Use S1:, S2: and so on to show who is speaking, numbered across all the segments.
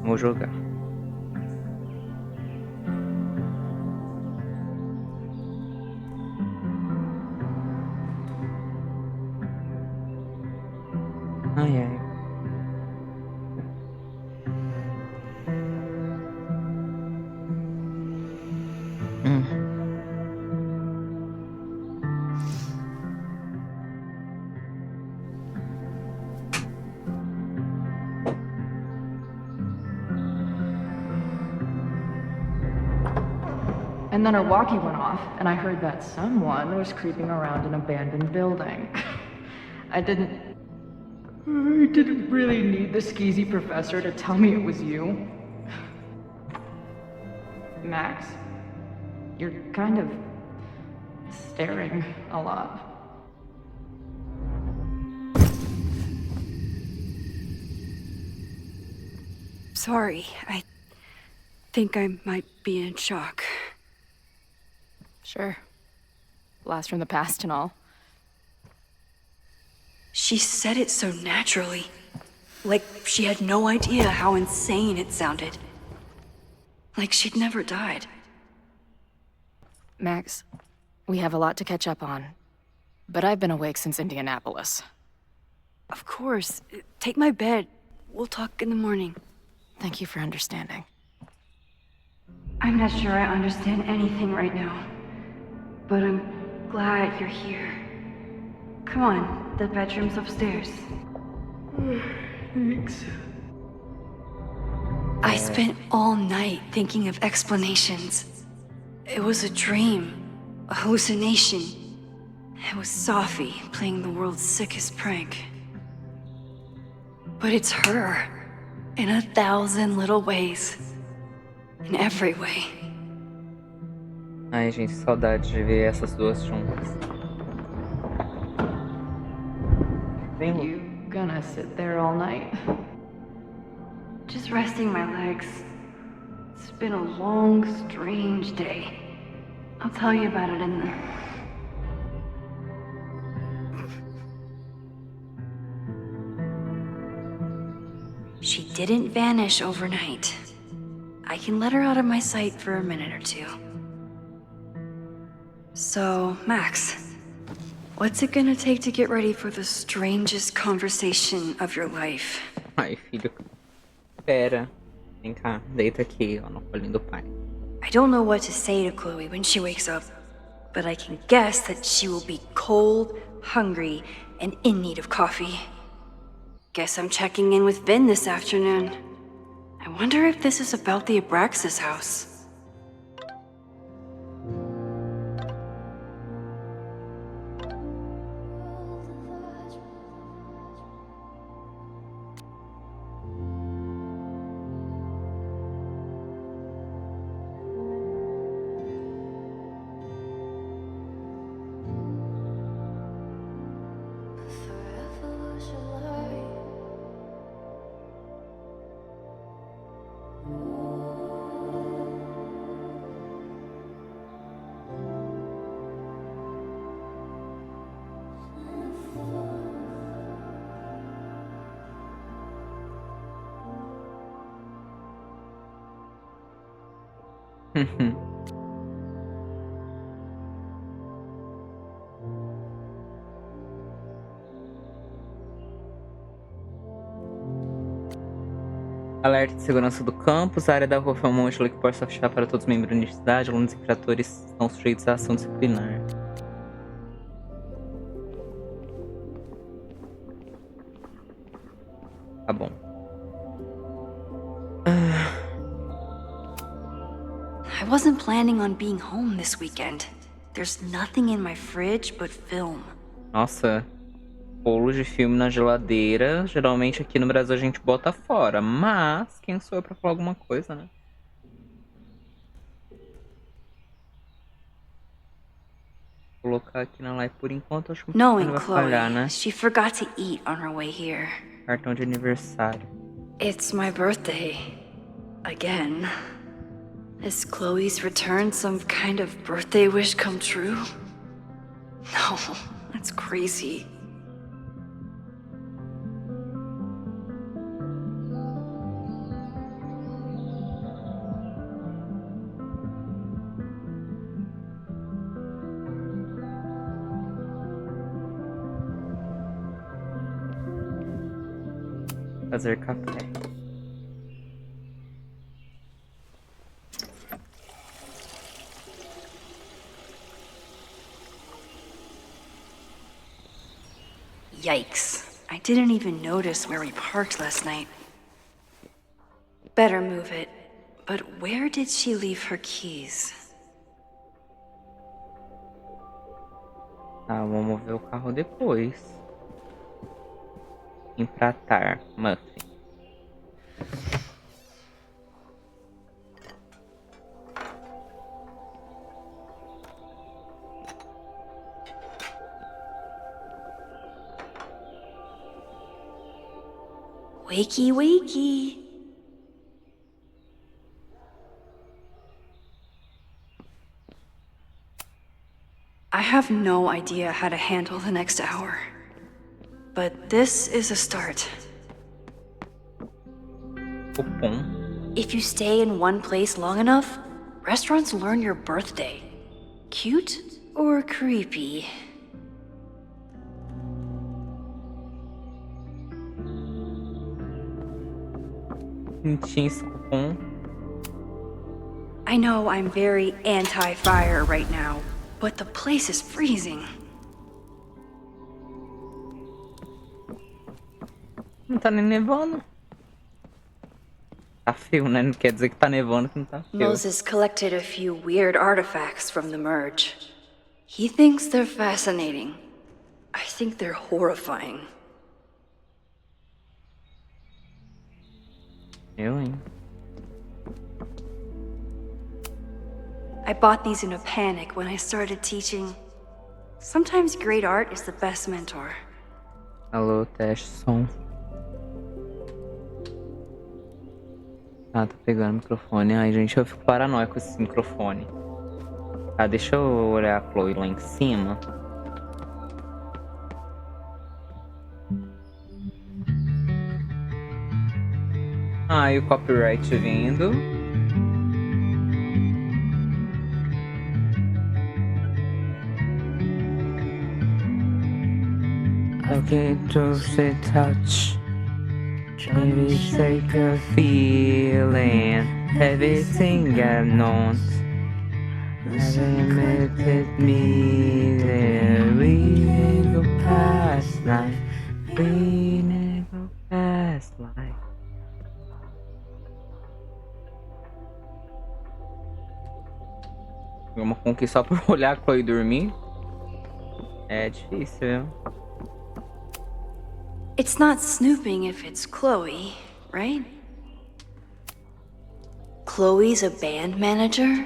S1: Vou jogar. Ai, ai. Hum.
S2: And then our walkie went off, and I heard that someone was creeping around an abandoned building. I didn't really need the skeezy professor to tell me it was you. Max, you're kind of staring a lot.
S3: Sorry, I think I might be in shock.
S2: Sure. Blast from the past and all.
S3: She said it so naturally. Like she had no idea how insane it sounded. Like she'd never died.
S2: Max, we have a lot to catch up on. But I've been awake since Indianapolis.
S3: Of course. Take my bed. We'll talk in the morning.
S2: Thank you for understanding.
S3: I'm not sure I understand anything right now. But I'm glad you're here. Come on, the bedroom's upstairs.
S2: Thanks.
S3: I spent all night thinking of explanations. It was a dream, a hallucination. It was Sophie playing the world's sickest prank. But it's her, in 1,000 little ways. In every way.
S1: Ai, gente, saudade de ver essas duas juntas. Vem,
S2: You gonna sit there all night?
S3: Just resting my legs. It's been a long, strange day. I'll tell you about it in the... She didn't vanish overnight. I can let her out of my sight for a minute or two. So, Max, what's it gonna take to get ready for the strangest conversation of your life?
S1: Ai, filho. Pera. Vem cá, deita aqui, ó, no colinho do pai.
S3: I don't know what to say to Chloe when she wakes up, but I can guess that she will be cold, hungry, and in need of coffee. Guess I'm checking in with Vin this afternoon. I wonder if this is about the Abraxas house.
S1: Alerta de segurança do campus. A área da rua foi uma mochila que pode ser fechada para todos os membros da universidade. Alunos e infratores estão sujeitos à ação disciplinar. Tá bom.
S3: I wasn't planning on being home this weekend. There's nothing in my fridge but film.
S1: Nossa, bolo de filme na geladeira. Geralmente aqui no Brasil a gente bota fora. Mas quem sou eu pra falar alguma coisa, né? Vou colocar aqui na live por enquanto. Acho que não
S3: Knowing
S1: vai falhar, né?
S3: Chloe, she forgot to eat on her way here.
S1: Cartão de aniversário.
S3: It's my birthday. Again. Is Chloe's return some kind of birthday wish come true? No, that's crazy.
S1: Fazer café.
S3: Yikes. I didn't even notice where we parked last night. Better move it. But where did she leave her keys?
S1: Tá, vamos ver o carro depois. Empratar. Muffin.
S3: Wakey, wakey. I have no idea how to handle the next hour. But this is a start.
S1: Cupom.
S3: If you stay in one place long enough, restaurants learn your birthday. Cute or creepy?
S1: Não tinha esse cupom.
S3: I know I'm very anti-fire right now, but the place is freezing.
S1: Não tá nem nevando. Tá frio, né? Não quer dizer que tá nevando que não tá frio.
S3: Moses collected a few weird artifacts from the merge. He thinks they're fascinating. I think they're horrifying.
S1: Eu, hein?
S3: I bought these in a panic when I started teaching. Sometimes great art is the best mentor.
S1: Alô, teste som. Ah, tá pegando o microfone. Ai, gente, eu fico paranoico com esse microfone. Ah, deixa eu olhar a Chloe lá em cima. Ah, e o copyright vindo. Okay, just a touch. Maybe take a feeling. Everything I know. Never met it me there. We go past life. We never past life. Vamos conquistar por olhar a Chloe dormir. É difícil, viu?
S3: It's not snooping if it's Chloe, right? Chloe's a band manager?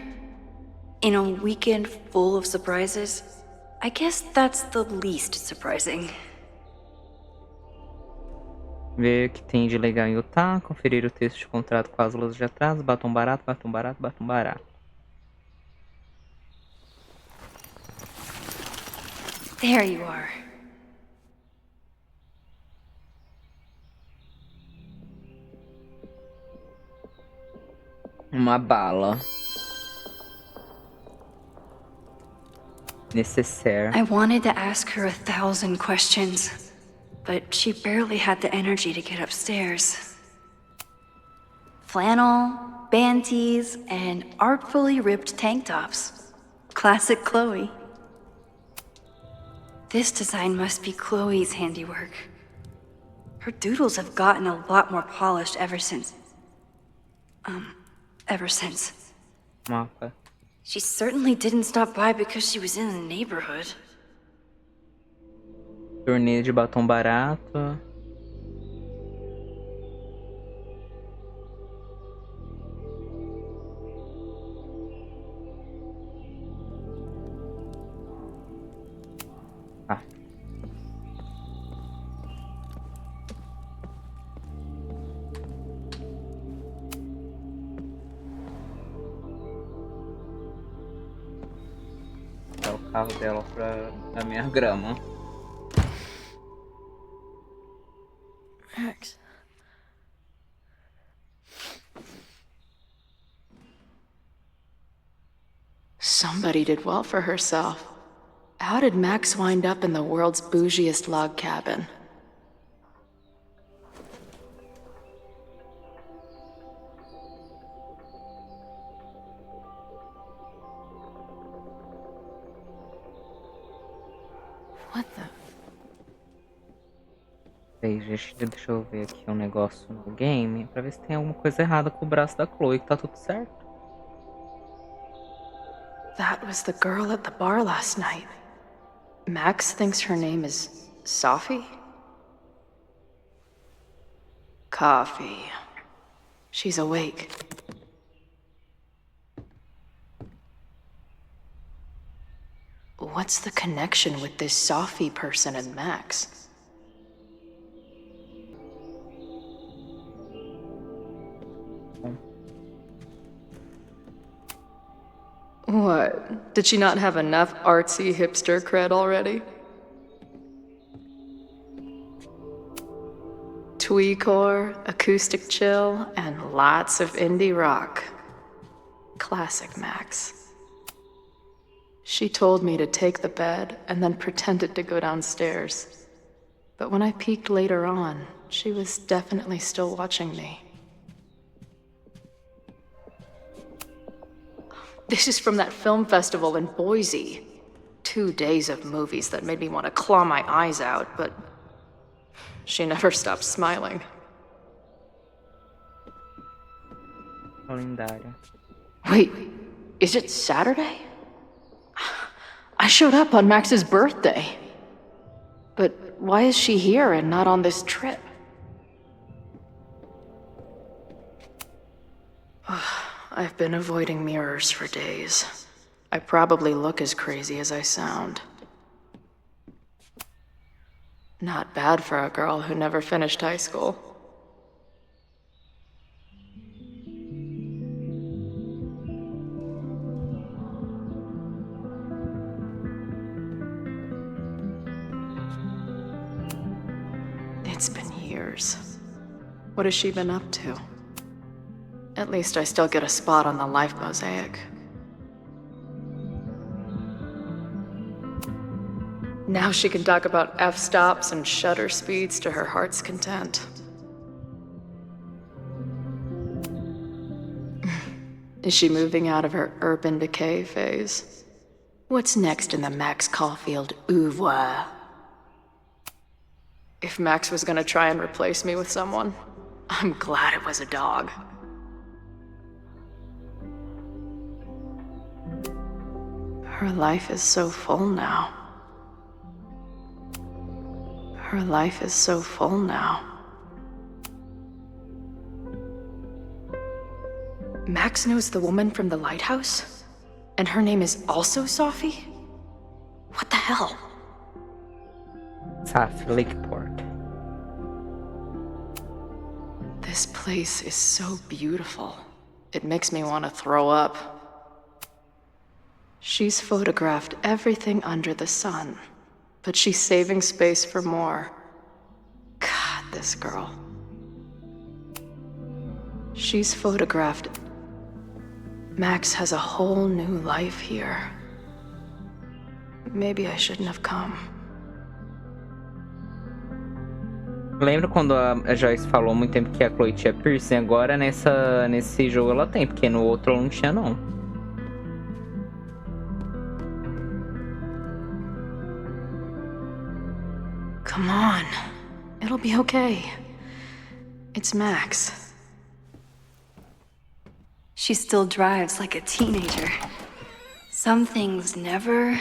S3: In a weekend full of surprises? I guess that's the least surprising.
S1: Ver o que tem de legal em Utah, conferir o texto de contrato com as luzes de atraso, batom barato, batom barato, batom barato.
S3: There you are.
S1: Uma bala. Necessaire.
S3: I wanted to ask her 1,000 questions, but she barely had the energy to get upstairs. Flannel, band tees, and artfully ripped tank tops. Classic Chloe. This design must be Chloe's handiwork. Her doodles have gotten a lot more polished ever since.
S1: Mapa.
S3: She certainly didn't stop by because she was in the neighborhood.
S1: Torneio de batom barato. Ah. É o carro dela pra minha grama.
S2: Max. Somebody did well for herself. How did Max wind up in the world's bougiest log cabin? What the...
S1: Ei, gente, deixa eu ver aqui um negócio no game pra ver se tem alguma coisa errada com o braço da Chloe, que tá tudo certo.
S2: That was the girl at the bar last night. Max thinks her name is Sophie? Coffee. She's awake. What's the connection with this Sophie person and Max? What? Did she not have enough artsy hipster cred already? Tweecore, acoustic chill, and lots of indie rock. Classic Max. She told me to take the bed and then pretended to go downstairs. But when I peeked later on, she was definitely still watching me. This is from that film festival in Boise. 2 days of movies that made me want to claw my eyes out, but she never stopped smiling.
S1: Lendária.
S2: Wait, is it Saturday? I showed up on Max's birthday. But why is she here and not on this trip? I've been avoiding mirrors for days. I probably look as crazy as I sound. Not bad for a girl who never finished high school. It's been years. What has she been up to? At least I still get a spot on the life mosaic. Now she can talk about f-stops and shutter speeds to her heart's content. Is she moving out of her urban decay phase? What's next in the Max Caulfield oeuvre? If Max was gonna try and replace me with someone, I'm glad it was a dog. Her life is so full now. Her life is so full now. Max knows the woman from the lighthouse? And her name is also Sophie? What the hell?
S1: South Lakeport.
S2: This place is so beautiful. It makes me want to throw up. She's photographed everything under the sun, but she's saving space for more. God, this girl. She's photographed. Max has a whole new life here. Maybe I shouldn't have come.
S1: Lembra quando a Joyce falou há muito tempo que a Chloe tinha piercing? Agora nesse jogo ela tem, porque no outro ela não tinha não.
S2: Come on. It'll be okay. It's Max.
S3: She still drives like a teenager. Some things never...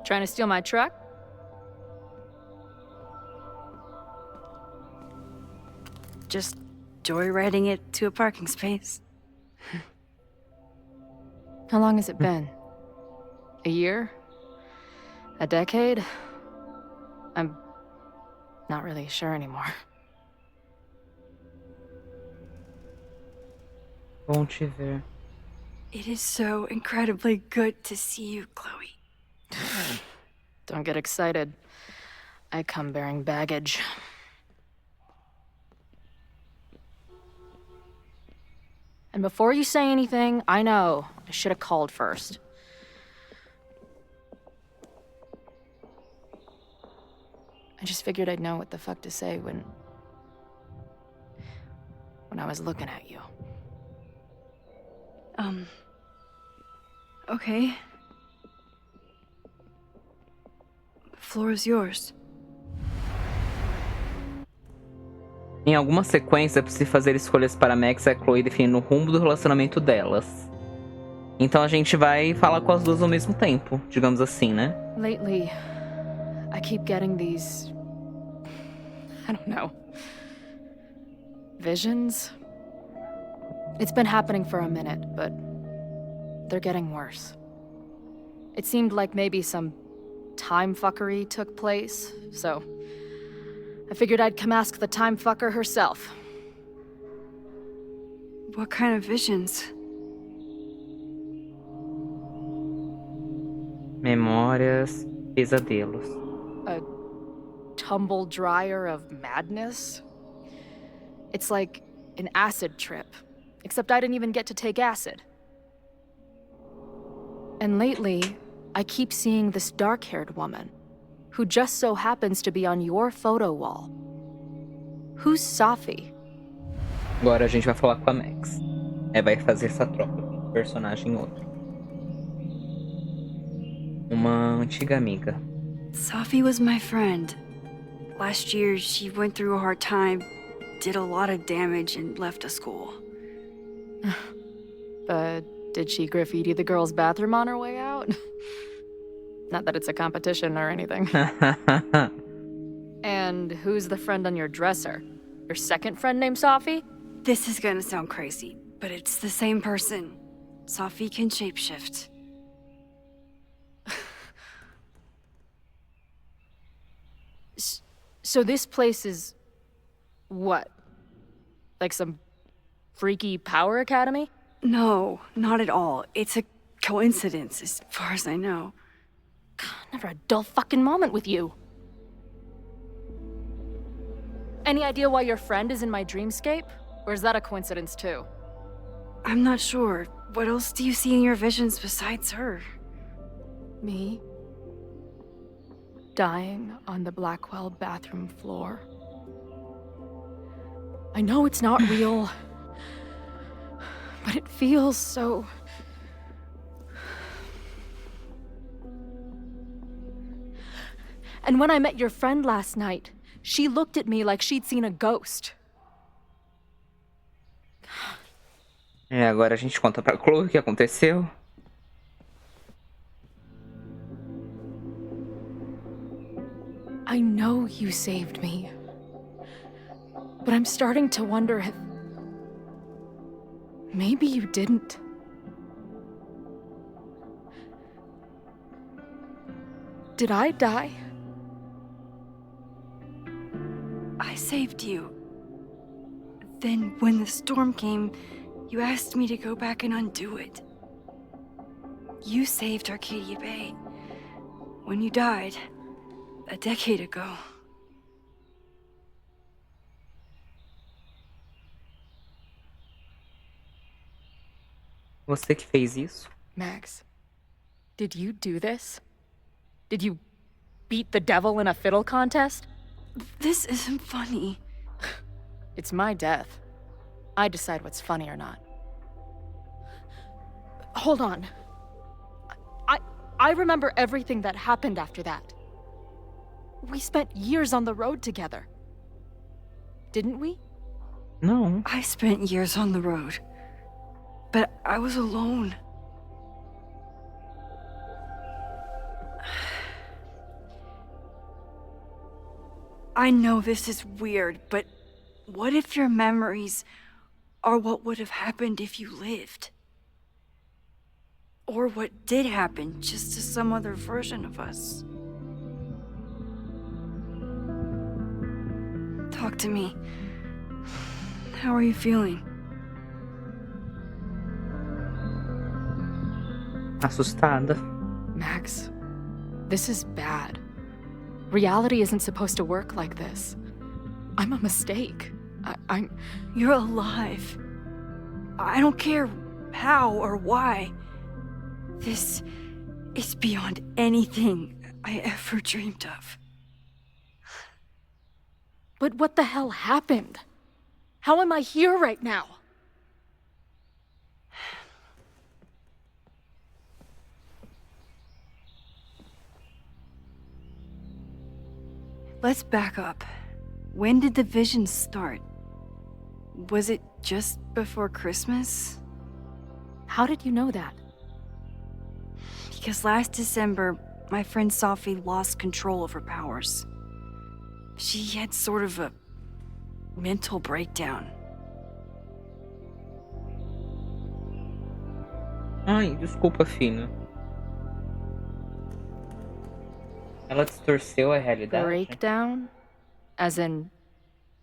S4: Trying to steal my truck?
S3: Just joyriding it to a parking space.
S4: How long has it been? A year? A decade? I'm not really sure anymore.
S1: Bom te ver.
S3: It is so incredibly good to see you, Chloe.
S4: Don't get excited. I come bearing baggage. And before you say anything, I know I should have called first. I just figured I'd know what the fuck to say when I was looking at you.
S3: Okay. The floor is yours.
S1: Em alguma sequência, é possível fazer escolhas para Max e a Chloe definindo o rumo do relacionamento delas. Então a gente vai falar com as duas ao mesmo tempo, digamos assim, né?
S4: Lately, I keep getting these... I don't know. Visions? It's been happening for a minute, but they're getting worse. It seemed like maybe some time fuckery took place, so I figured I'd come ask the time fucker herself.
S3: What kind of visions?
S1: Memórias, pesadelos.
S4: A tumble dryer of madness? It's like an acid trip, except I didn't even get to take acid. And lately, I keep seeing this dark-haired woman, who just so happens to be on your photo wall. Who's Safi?
S1: Agora a gente vai falar com a Max. Vai fazer essa troca de um personagem em outro. Uma antiga amiga.
S3: Safi was my friend. Last year, she went through a hard time, did a lot of damage, and left the school.
S4: Did she graffiti the girls' bathroom on her way out? Not that it's a competition or anything. And who's the friend on your dresser? Your second friend named Safi?
S3: This is gonna sound crazy, but it's the same person. Safi can shapeshift.
S4: So this place is... what? Like some freaky power academy?
S3: No, not at all. It's a coincidence, as far as I know.
S4: Never a dull fucking moment with you. Any idea why your friend is in my dreamscape? Or is that a coincidence too?
S3: I'm not sure. What else do you see in your visions besides her?
S4: Me? Dying on the Blackwell bathroom floor. I know it's not real, but it feels so... And when I met your friend last night, she looked at me like she'd seen a ghost.
S1: Agora a gente conta pra Chloe o que aconteceu.
S4: I know you saved me, but I'm starting to wonder if... maybe you didn't. Did I die?
S3: I saved you. Then, when the storm came, you asked me to go back and undo it. You saved Arcadia Bay when you died a decade ago.
S1: Você que fez isso?
S4: Max, did you do this? Did you beat the devil in a fiddle contest?
S3: This isn't funny.
S4: It's my death. I decide what's funny or not. Hold on. I remember everything that happened after that. We spent years on the road together. Didn't we?
S1: Não.
S3: I spent years on the road, but I was alone. I know this is weird, but what if your memories are what would have happened if you lived? Or what did happen, just to some other version of us? Talk to me. How are you feeling?
S1: Assustada.
S4: Max, this is bad. Reality isn't supposed to work like this. I'm a mistake. I'm...
S3: You're alive. I don't care how or why. This is beyond anything I ever dreamed of.
S4: But what the hell happened? How am I here right now?
S3: Let's back up. When did the visions start? Was it just before Christmas?
S4: How did you know that?
S3: Because last December, my friend Sophie lost control of her powers. She had sort of a mental breakdown.
S1: Ai, desculpa, Fina. Ela distorceu a realidade?
S4: Breakdown? As in,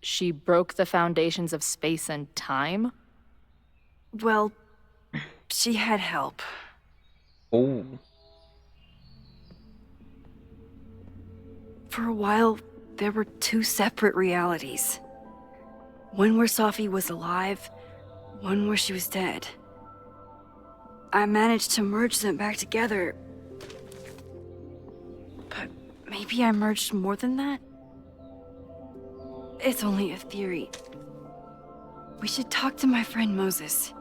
S4: she broke the foundations of space and time?
S3: Well, she had help.
S1: Oh.
S3: For a while, there were two separate realities. One where Sophie was alive, one where she was dead. I managed to merge them back together. But maybe I merged more than that? It's only a theory. We should talk to my friend Moses.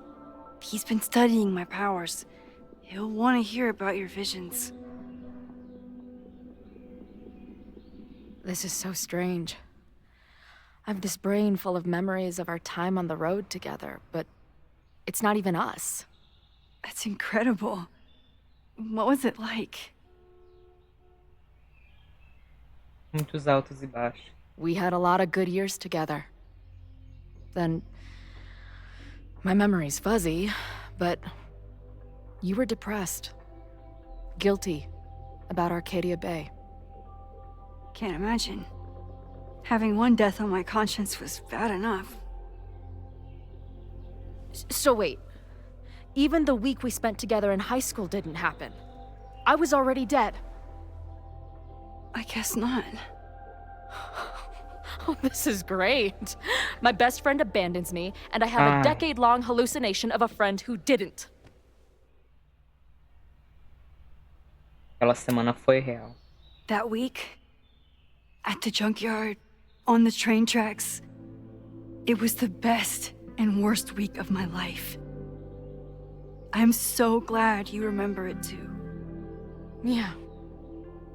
S3: He's been studying my powers. He'll want to hear about your visions.
S4: This is so strange. I have this brain full of memories of our time on the road together, but it's not even us.
S3: That's incredible. What was it like?
S1: Muitos altos e baixos.
S4: We had a lot of good years together. Then, my memory's fuzzy, but you were depressed, guilty about Arcadia Bay.
S3: Can't imagine. Having one death on my conscience was bad enough.
S4: So wait, even the week we spent together in high school didn't happen. I was already dead.
S3: I guess not.
S4: Oh, this is great. My best friend abandons me, and I have a decade-long hallucination of a friend who didn't.
S1: Aquela semana foi real.
S3: That week, at the junkyard, on the train tracks, it was the best and worst week of my life. I'm so glad you remember it too.
S4: Yeah.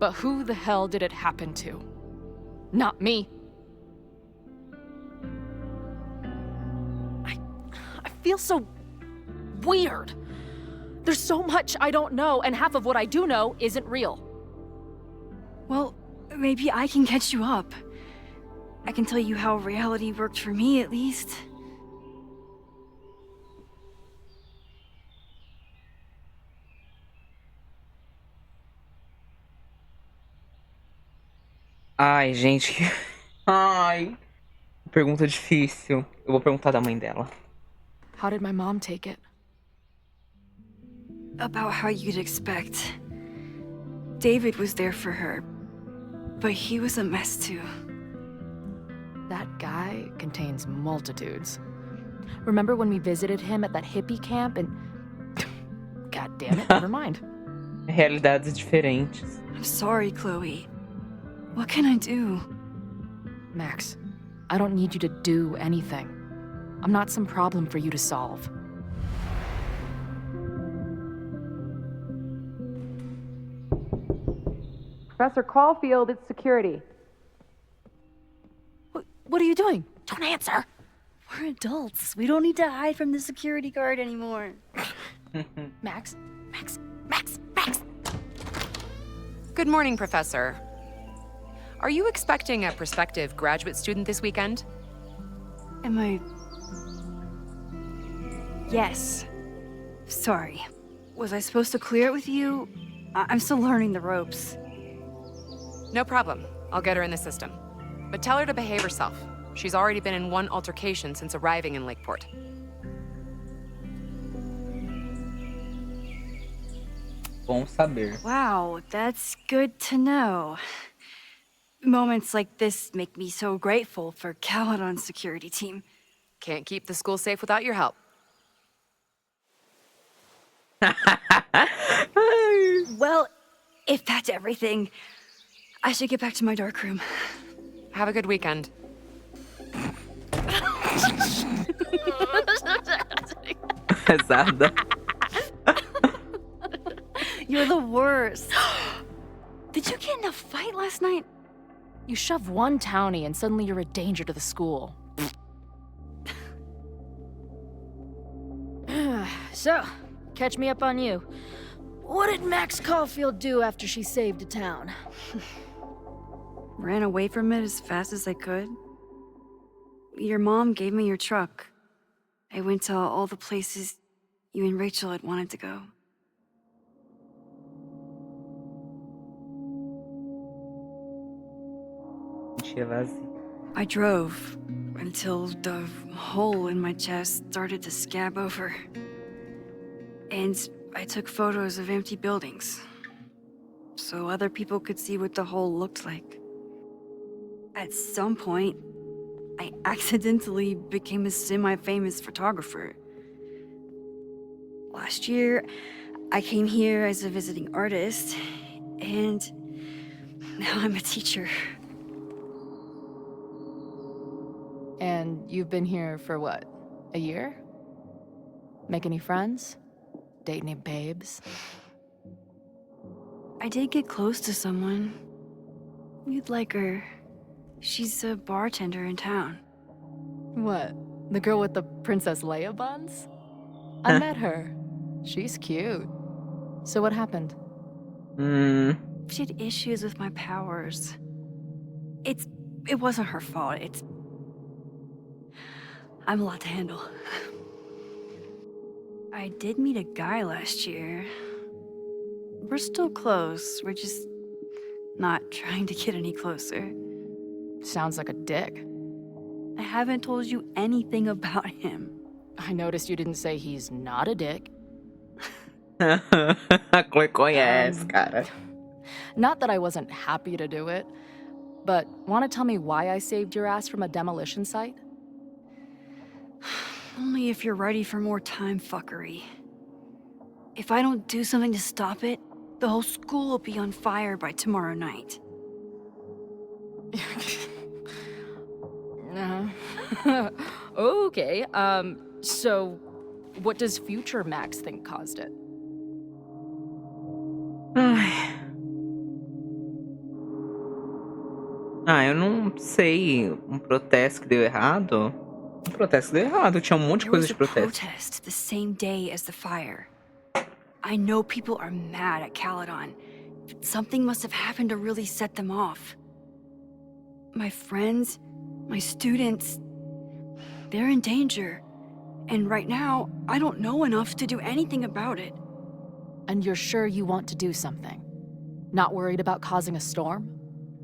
S4: But who the hell did it happen to? Not me. I feel so weird. There's so much I don't know, and half of what I do know isn't real.
S3: Well, maybe I can catch you up. I can tell you how reality worked for me, at least.
S1: Ai, gente. Ai. Pergunta difícil. Eu vou perguntar da mãe dela.
S4: How did my mom take it?
S3: About how you'd expect. David was there for her, but he was a mess too.
S4: That guy contains multitudes. Remember when we visited him at that hippie camp and... God damn it, never mind.
S1: Realidades diferentes.
S3: I'm sorry, Chloe. What can I do?
S4: Max, I don't need you to do anything. I'm not some problem for you to solve.
S5: Professor Caulfield, it's security.
S4: What are you doing? Don't answer!
S3: We're adults. We don't need to hide from the security guard anymore.
S4: Max.
S6: Good morning, Professor. Are you expecting a prospective graduate student this weekend?
S3: Am I... Yes. Sorry. Was I supposed to clear it with you? I'm still learning the ropes.
S6: No problem. I'll get her in the system. But tell her to behave herself. She's already been in one altercation since arriving in Lakeport.
S1: Bom saber.
S3: Wow, that's good to know. Moments like this make me so grateful for Caledon's security team.
S6: Can't keep the school safe without your help.
S3: Well, if that's everything, I should get back to my dark room.
S6: Have a good weekend.
S1: Pesada.
S3: You're the worst. Did you get in a fight last night?
S4: You shove one townie and suddenly you're a danger to the school. So, catch me up on you. What did Max Caulfield do after she saved a town?
S3: Ran away from it as fast as I could. Your mom gave me your truck. I went to all the places you and Rachel had wanted to go. I drove until the hole in my chest started to scab over. And I took photos of empty buildings, so other people could see what the hole looked like. At some point, I accidentally became a semi-famous photographer. Last year, I came here as a visiting artist, and now I'm a teacher.
S4: And you've been here for what? A year? Make any friends? Date any babes?
S3: I did get close to someone. You'd like her. She's a bartender in town.
S4: What? The girl with the Princess Leia buns? I met her. She's cute. So what happened?
S3: She had issues with my powers. It wasn't her fault. I'm a lot to handle. I did meet a guy last year. We're still close. We're just not trying to get any closer.
S4: Sounds like a dick.
S3: I haven't told you anything about him.
S4: I noticed you didn't say he's not a dick.
S1: Conhece, cara.
S4: Not that I wasn't happy to do it, but want to tell me why I saved your ass from a demolition site?
S3: Only if you're ready for more time fuckery. If I don't do something to stop it, the whole school will be on fire by tomorrow night.
S4: Okay, so what does future Max think caused it?
S1: Eu não sei. Protesto que deu errado? Protesto que deu errado. Tinha monte de
S3: There
S1: coisa
S3: was
S1: de
S3: a
S1: protesto.
S3: protest the same day as the fire. I know people are mad at Caledon, but something must have happened to really set them off. My friends, my students, they're in danger. And right now, I don't know enough to do anything about it.
S4: And you're sure you want to do something? Not worried about causing a storm?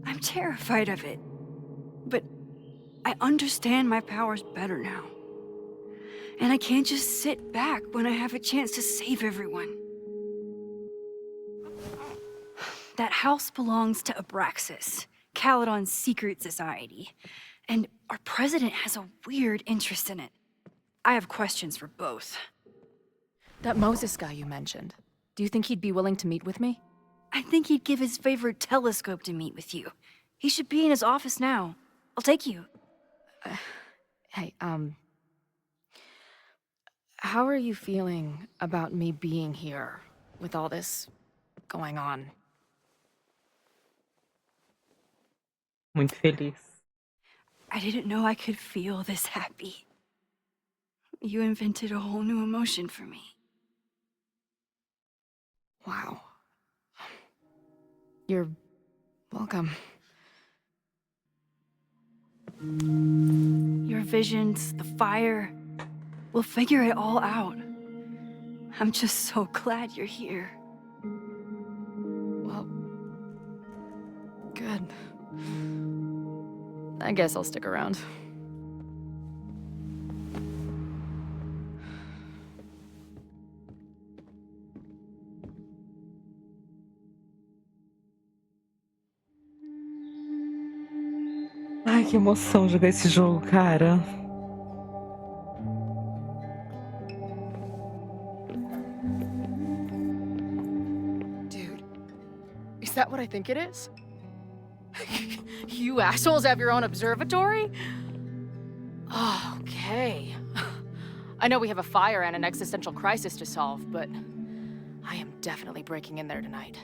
S3: I'm terrified of it. But I understand my powers better now. And I can't just sit back when I have a chance to save everyone. That house belongs to Abraxas, Caledon's secret society. And our president has a weird interest in it. I have questions for both.
S4: That Moses guy you mentioned, do you think he'd be willing to meet with me?
S3: I think he'd give his favorite telescope to meet with you. He should be in his office now. I'll take you.
S4: Hey, how are you feeling about me being here with all this going on?
S1: Muito feliz.
S3: I didn't know I could feel this happy. You invented a whole new emotion for me.
S4: Wow. You're welcome.
S3: Your visions, the fire, we'll figure it all out. I'm just so glad you're here.
S4: Well, good. I guess I'll stick around.
S1: Ai, que emoção jogar esse jogo, cara.
S4: Dude, is that what I think it is? You assholes have your own observatory? Oh, okay. I know we have a fire and an existential crisis to solve, but I am definitely breaking in there tonight.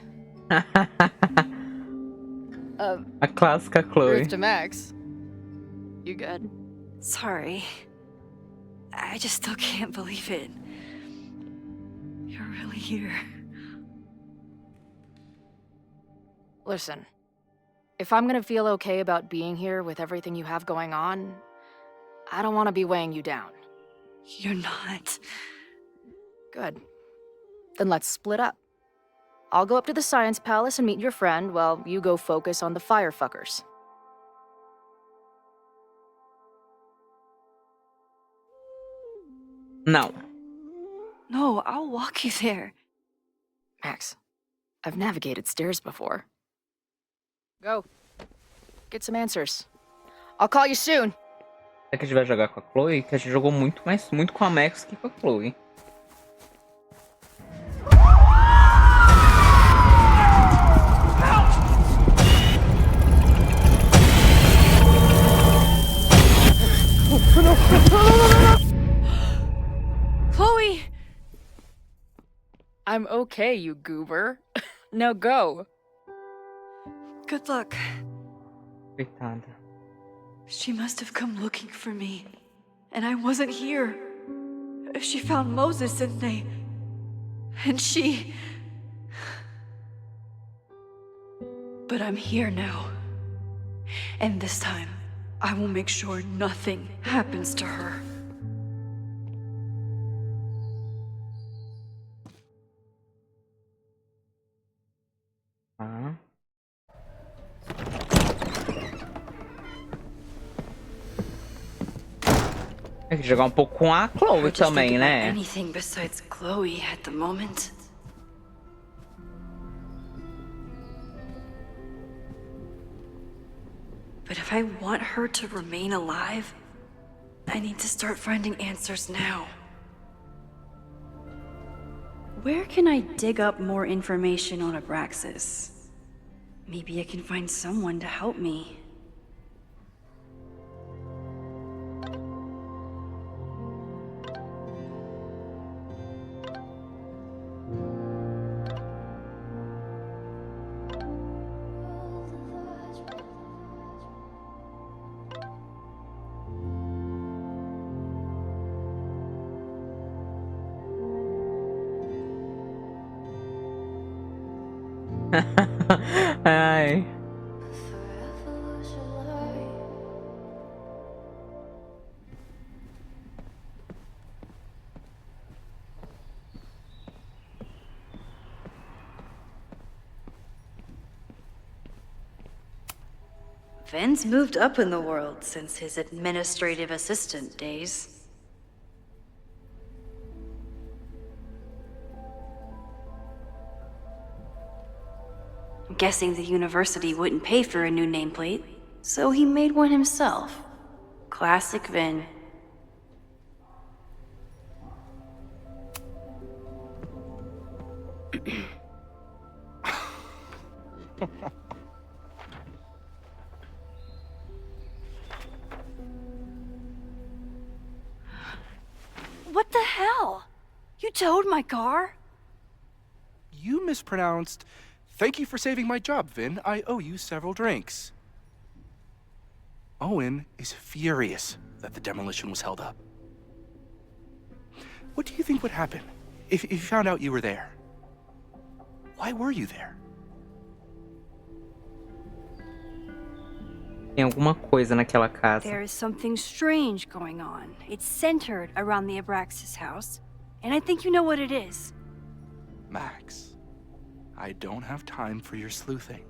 S1: A clássica Chloe.
S4: Ruth to Max. You good?
S3: Sorry. I just still can't believe it. You're really here.
S4: Listen, if I'm gonna feel okay about being here with everything you have going on, I don't want to be weighing you down.
S3: You're not.
S4: Good. Then let's split up. I'll go up to the Science Palace and meet your friend while you go focus on the firefuckers.
S1: Não.
S3: No, I'll walk you there.
S4: Max, I've navigated stairs before. Go. Get some answers. I'll call you soon.
S1: É que a gente vai jogar com a Chloe, que a gente jogou muito com a Max que com a Chloe.
S3: Chloe!
S4: I'm okay, you goober. Now go.
S3: Good luck.
S1: Coitada.
S3: She must have come looking for me, and I wasn't here. She found Moses and she... But I'm here now. And this time, I will make sure nothing happens to her.
S1: Ah. Tem que jogar um pouco com a Chloe
S3: I just think
S1: também,
S3: about
S1: né?
S3: anything besides Chloe at the moment. But if I want her to remain alive, I need to start finding answers now. Where can I dig up more information on Abraxas? Maybe I can find someone to help me.
S1: Ai.
S3: Vin's moved up in the world since his administrative assistant days. I'm guessing the university wouldn't pay for a new nameplate, so he made one himself. Classic Vin. What the hell? You towed my car?
S7: You mispronounced. Thank you for saving my job, Vin. I owe you several drinks. Owen is furious that the demolition was held up. What do you think would happen if he found out you were there? Why were you there?
S1: Tem alguma coisa naquela casa.
S3: There is something strange going on. It's centered around the Abraxas house, and I think you know what it is.
S7: Max, I don't have time for your sleuthing.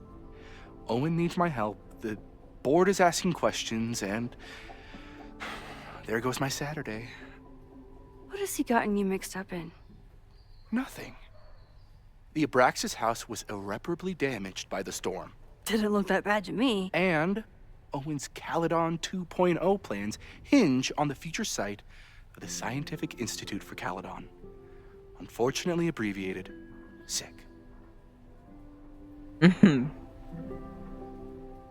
S7: Owen needs my help, the board is asking questions, and there goes my Saturday.
S3: What has he gotten you mixed up in?
S7: Nothing. The Abraxas house was irreparably damaged by the storm.
S3: Didn't look that bad to me.
S7: And Owen's Caledon 2.0 plans hinge on the future site of the Scientific Institute for Caledon, unfortunately abbreviated SIG.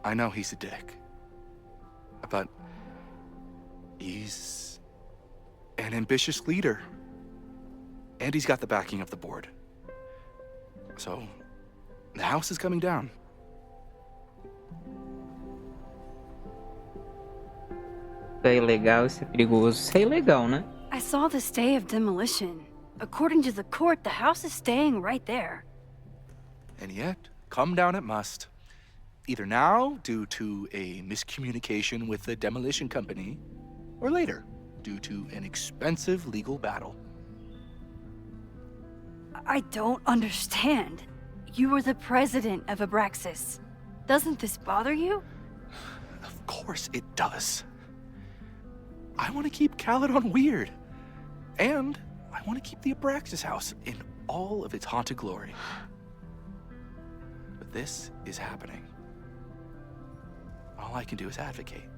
S7: I know he's a dick, but he's an ambitious leader, and he's got the backing of the board. So, the house is coming down.
S1: Isso é ilegal, isso é perigoso. Isso é ilegal, né?
S3: I saw the stay of demolition. According to the court, the house is staying right there.
S7: And yet, come down it must. Either now, due to a miscommunication with the demolition company, or later, due to an expensive legal battle.
S3: I don't understand. You were the president of Abraxas. Doesn't this bother you?
S7: Of course it does. I want to keep Caledon weird. And I want to keep the Abraxas house in all of its haunted glory. But this is happening. All I can do is advocate.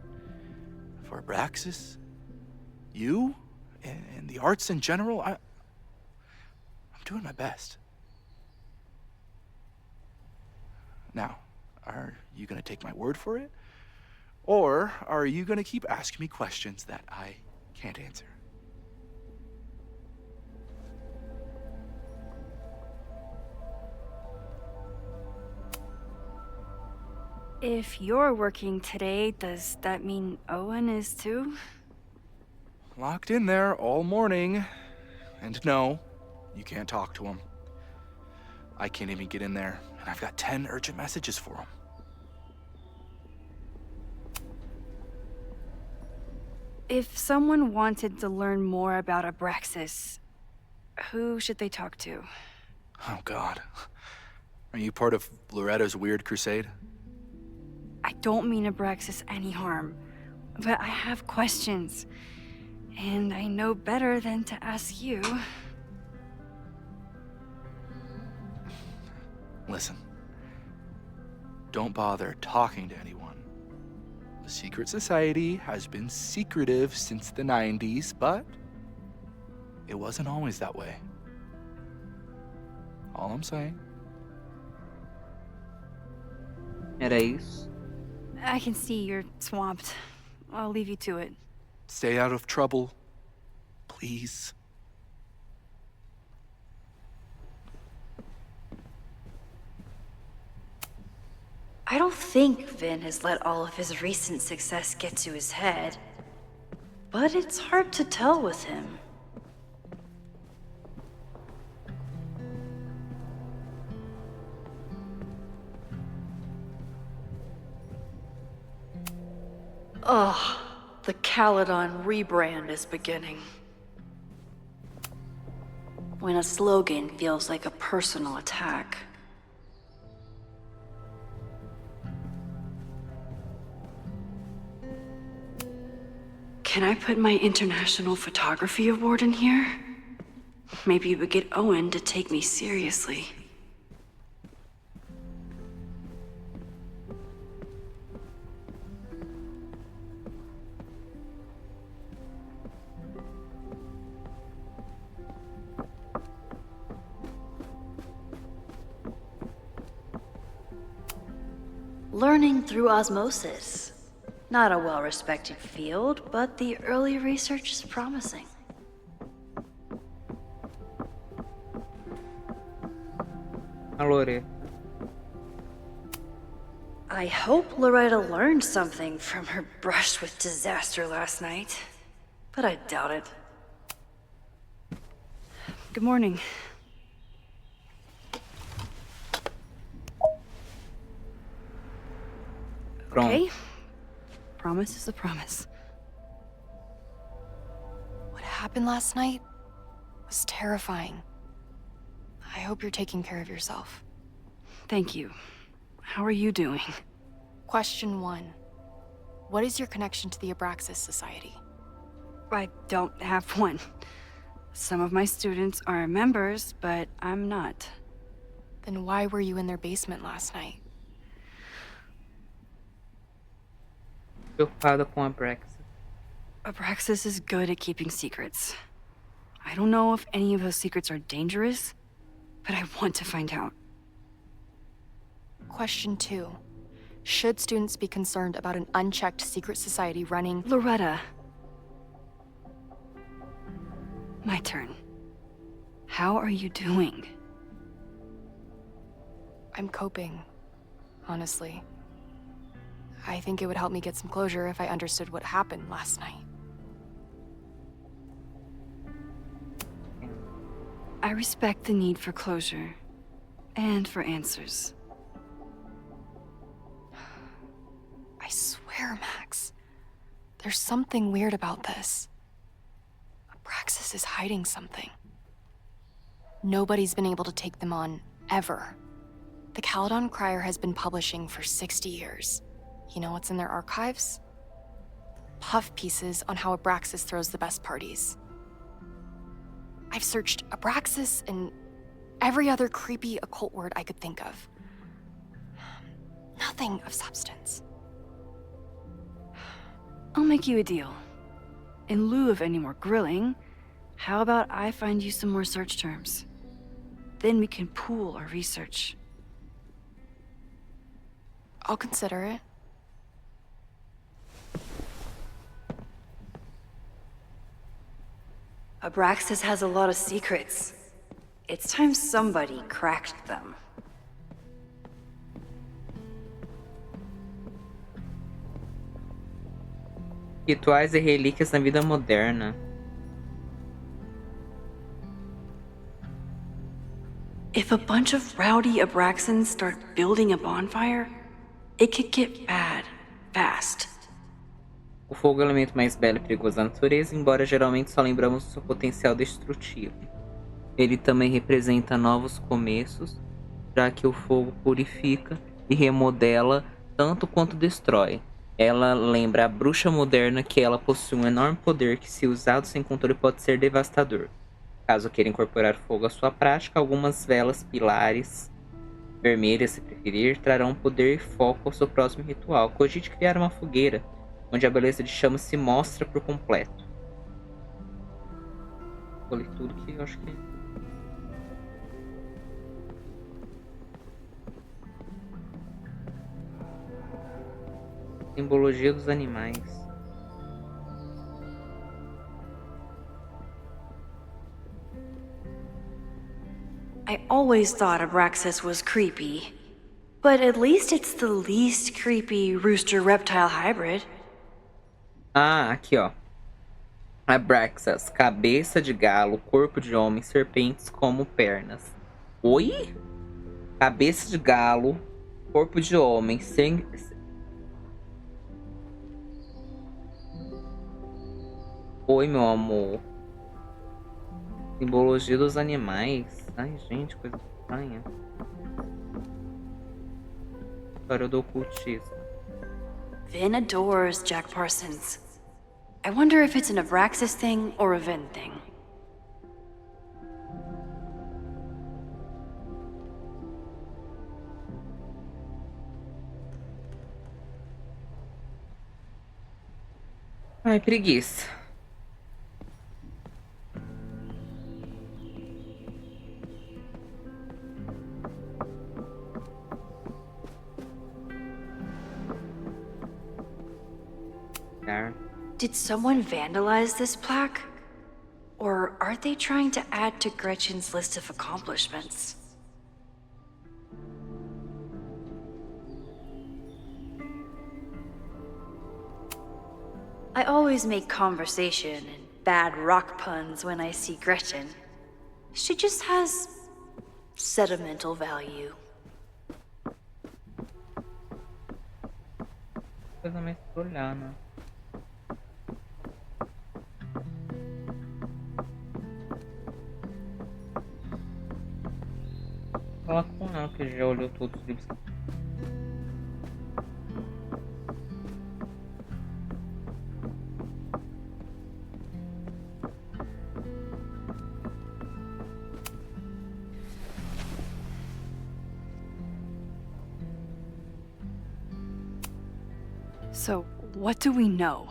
S7: For Abraxas, you, and the arts in general, I'm doing my best. Now, are you gonna take my word for it? Or are you gonna keep asking me questions that I can't answer?
S3: If you're working today, does that mean Owen is too?
S7: Locked in there all morning. And no, you can't talk to him. I can't even get in there, and I've got 10 urgent messages for him.
S3: If someone wanted to learn more about Abraxas, who should they talk to?
S7: Oh, God. Are you part of Loretta's weird crusade?
S3: I don't mean Abraxas any harm, but I have questions, and I know better than to ask you.
S7: Listen, don't bother talking to anyone. The secret society has been secretive since the 90s, but it wasn't always that way. All I'm saying.
S1: Era isso.
S3: I can see you're swamped. I'll leave you to it.
S7: Stay out of trouble, please.
S3: I don't think Vin has let all of his recent success get to his head, but it's hard to tell with him.
S2: Ugh, the Caledon rebrand is beginning.
S3: When a slogan feels like a personal attack. Can I put my International Photography Award in here? Maybe it would get Owen to take me seriously.
S8: Learning through osmosis. Not a well-respected field, but the early research is promising.
S1: Lore.
S3: I hope Loretta learned something from her brush with disaster last night, but I doubt it. Good morning. Okay. Promise is a promise.
S4: What happened last night was terrifying. I hope you're taking care of yourself.
S3: Thank you. How are you doing?
S4: Question 1. What is your connection to the Abraxas Society?
S3: I don't have one. Some of my students are members, but I'm not.
S4: Then why were you in their basement last night?
S1: Preocupada com a Brax.
S3: Abraxas is good at keeping secrets. I don't know if any of those secrets are dangerous, but I want to find out.
S4: Question 2. Should students be concerned about an unchecked secret society running?
S3: Loretta. My turn. How are you doing?
S4: I'm coping, honestly. I think it would help me get some closure if I understood what happened last night.
S3: I respect the need for closure. And for answers.
S4: I swear, Max. There's something weird about this. Abraxas is hiding something. Nobody's been able to take them on, ever. The Caledon Crier has been publishing for 60 years. You know what's in their archives? Puff pieces on how Abraxas throws the best parties. I've searched Abraxas and every other creepy occult word I could think of. Nothing of substance.
S3: I'll make you a deal. In lieu of any more grilling, how about I find you some more search terms? Then we can pool our research.
S4: I'll consider it.
S3: Abraxas has a lot of secrets. It's time somebody cracked them.
S1: Rituais e relíquias na vida moderna.
S3: If a bunch of rowdy Abraxans start building a bonfire, it could get bad, fast.
S1: O fogo é o elemento mais belo e perigoso da natureza, embora geralmente só lembramos do seu potencial destrutivo. Ele também representa novos começos, já que o fogo purifica e remodela tanto quanto destrói. Ela lembra a bruxa moderna que ela possui um enorme poder que, se usado sem controle, pode ser devastador. Caso queira incorporar fogo à sua prática, algumas velas pilares vermelhas, se preferir, trarão poder e foco ao seu próximo ritual. Cogite criar uma fogueira, onde a beleza de chama se mostra por completo. Vou ler tudo que eu acho que... Simbologia dos animais.
S3: I always thought Abraxas was creepy. But at least it's the least creepy rooster-reptile hybrid.
S1: Ah, aqui ó. Abraxas, cabeça de galo, corpo de homem, serpentes como pernas. Oi? Cabeça de galo, corpo de homem, Oi, meu amor. Simbologia dos animais. Ai, gente, coisa estranha. História do ocultismo.
S3: Vin adores Jack Parsons. I wonder if it's an Abraxas thing or a Vin thing.
S1: Ai, preguiça.
S3: Did someone vandalize this plaque? Or are they trying to add to Gretchen's list of accomplishments? I always make conversation and bad rock puns when I see Gretchen. She just has sentimental value.
S1: Coisa mais pra olhar, né? Fala com ela que já olhou todos os livros.
S4: So,
S3: what do we know?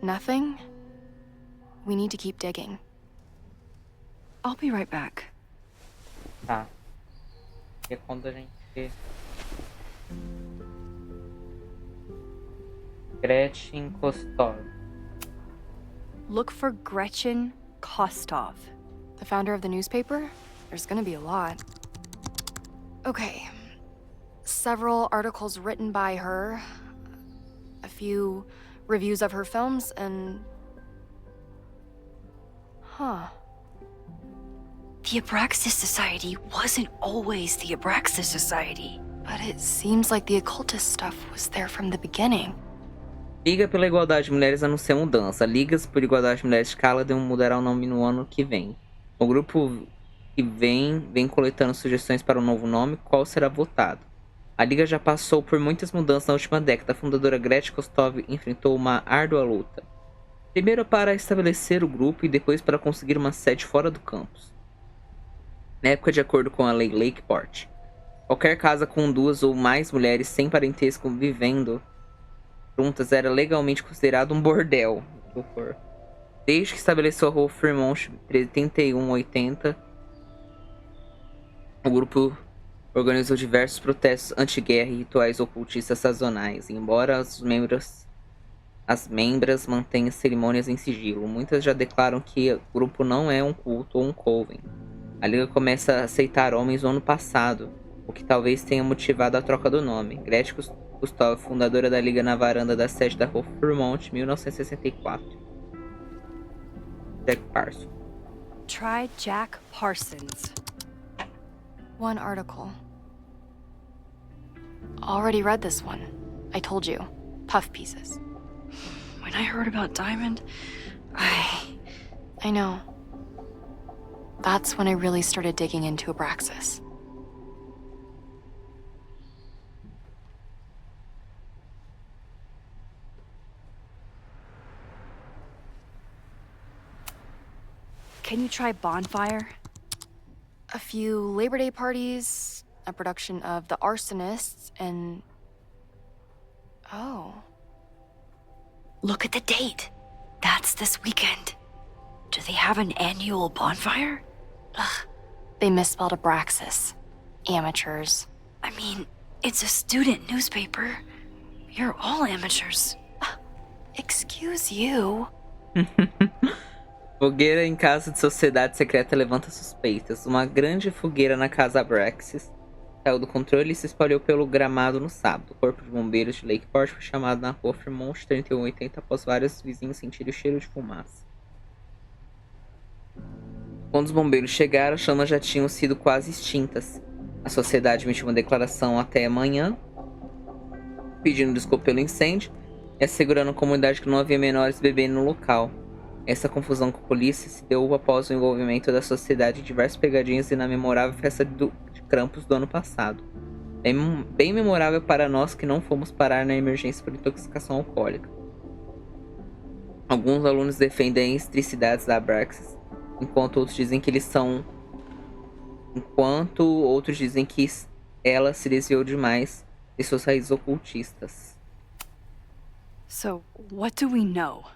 S4: Nothing. We need to keep digging.
S3: I'll be right back.
S1: Tá. E é quando a gente... Gretchen Gostou.
S3: Look for Gretchen Kostov.
S4: The founder of the newspaper? There's gonna be a lot. Okay. Several articles written by her. A few reviews of her films, and... Huh.
S3: The Abraxas Society wasn't always the Abraxas Society.
S4: But it seems like the occultist stuff was there from the beginning.
S1: Liga pela Igualdade de Mulheres anuncia mudança. Ligas por Igualdade de Mulheres de Caladon mudará o nome no ano que vem. O grupo que vem coletando sugestões para um novo nome, qual será votado. A Liga já passou por muitas mudanças na última década. A fundadora Gretchen Gostou enfrentou uma árdua luta. Primeiro para estabelecer o grupo e depois para conseguir uma sede fora do campus. Na época, de acordo com a lei Lakeport, qualquer casa com 2 ou mais mulheres sem parentesco vivendo juntas era legalmente considerado um bordel. Desde que estabeleceu a rua Fremont 3180, o grupo organizou diversos protestos anti-guerra e rituais ocultistas sazonais. Embora as membras mantenham cerimônias em sigilo, muitas já declaram que o grupo não é um culto ou um coven. A Liga começa a aceitar homens no ano passado, o que talvez tenha motivado a troca do nome. Gretchen Gostou, fundadora da Liga na varanda da sede da rua Fremont, 1964. Jack Parsons.
S3: Try Jack Parsons.
S4: One article. Already read this one. I told you. Puff pieces.
S3: When I heard about Diamond,
S4: I know. That's when I really started digging into Abraxas.
S3: Can you try Bonfire?
S4: A few Labor Day parties, a production of The Arsonists, and... Oh.
S3: Look at the date. That's this weekend. Do they have an annual bonfire?
S4: Ugh. They misspelled Abraxas. Amateurs.
S3: I mean, it's a student newspaper. You're all amateurs.
S4: Excuse you.
S1: Fogueira em casa de sociedade secreta levanta suspeitas. Uma grande fogueira na casa Abraxas saiu do controle e se espalhou pelo gramado no sábado. O corpo de bombeiros de Lakeport foi chamado na rua Fremont 3180 após vários vizinhos sentirem o cheiro de fumaça. Quando os bombeiros chegaram, as chamas já tinham sido quase extintas. A sociedade emitiu uma declaração até amanhã, pedindo desculpa pelo incêndio e assegurando à comunidade que não havia menores bebendo no local. Essa confusão com a polícia se deu após o envolvimento da sociedade em diversas pegadinhas e na memorável festa de Krampus do ano passado. Bem memorável para nós que não fomos parar na emergência por intoxicação alcoólica. Alguns alunos defendem as excentricidades da Abraxas, enquanto outros dizem que ela se desviou demais de suas raízes ocultistas.
S3: So, what do we know?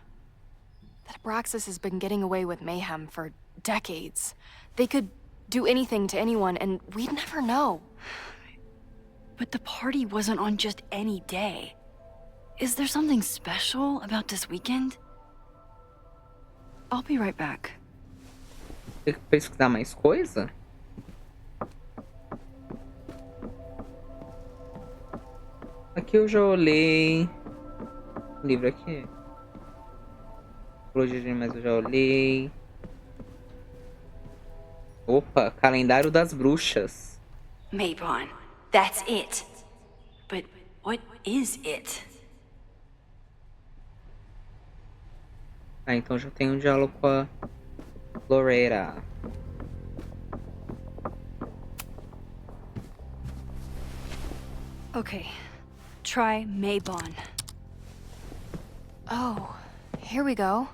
S4: That Abraxas has been getting away with mayhem for decades. They could do anything to anyone, and we'd never know.
S3: But the party wasn't on just any day. Is there something special about this weekend? I'll be right back.
S1: Tem que pesquisar mais coisa? Aqui eu já olhei. O livro aqui. Mas eu já olhei. Opa, calendário das bruxas.
S3: Maybon, that's it. But what is it?
S1: Ah, então já tem um diálogo com a Loretta.
S3: Okay, try Maybon.
S4: Oh, here we go.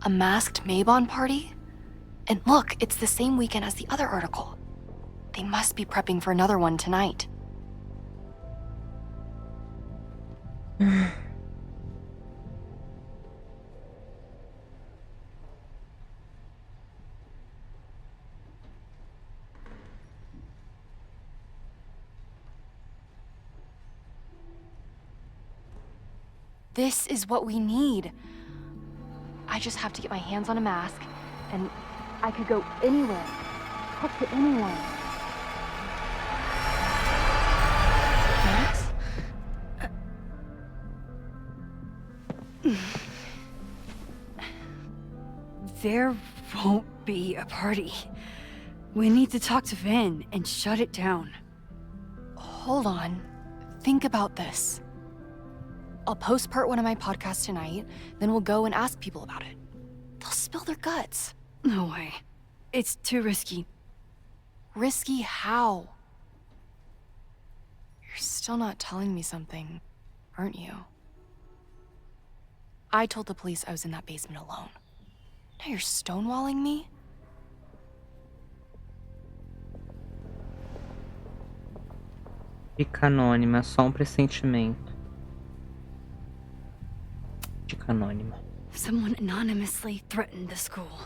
S4: A masked Maybon party? And look, it's the same weekend as the other article. They must be prepping for another one tonight. This is what we need. I just have to get my hands on a mask, and I could go anywhere, talk to anyone. Max?
S3: There won't be a party. We need to talk to Vin and shut it down.
S4: Hold on. Think about this. I'll post part 1 of my podcast tonight, then we'll go and ask people about it. They'll spill their guts.
S3: No way. It's too risky.
S4: Risky how? You're still not telling me something, aren't you? I told the police I was in that basement alone. Now you're stonewalling me?
S1: Fica anônima, só pressentimento. Fica anônima.
S3: Someone anonymously threatened the school.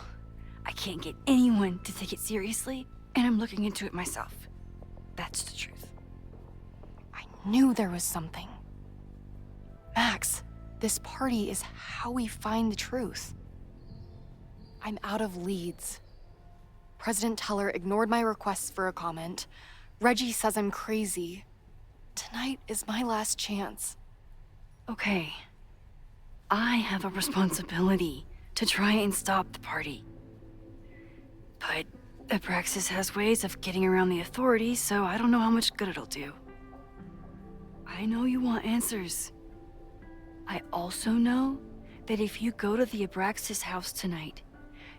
S3: I can't get anyone to take it seriously, and I'm looking into it myself. That's the truth.
S4: I knew there was something. Max, this party is how we find the truth. I'm out of leads. President Teller ignored my requests for a comment. Reggie says I'm crazy. Tonight is my last chance.
S3: Okay. I have a responsibility to try and stop the party. But Abraxas has ways of getting around the authorities, so I don't know how much good it'll do. I know you want answers. I also know that if you go to the Abraxas house tonight,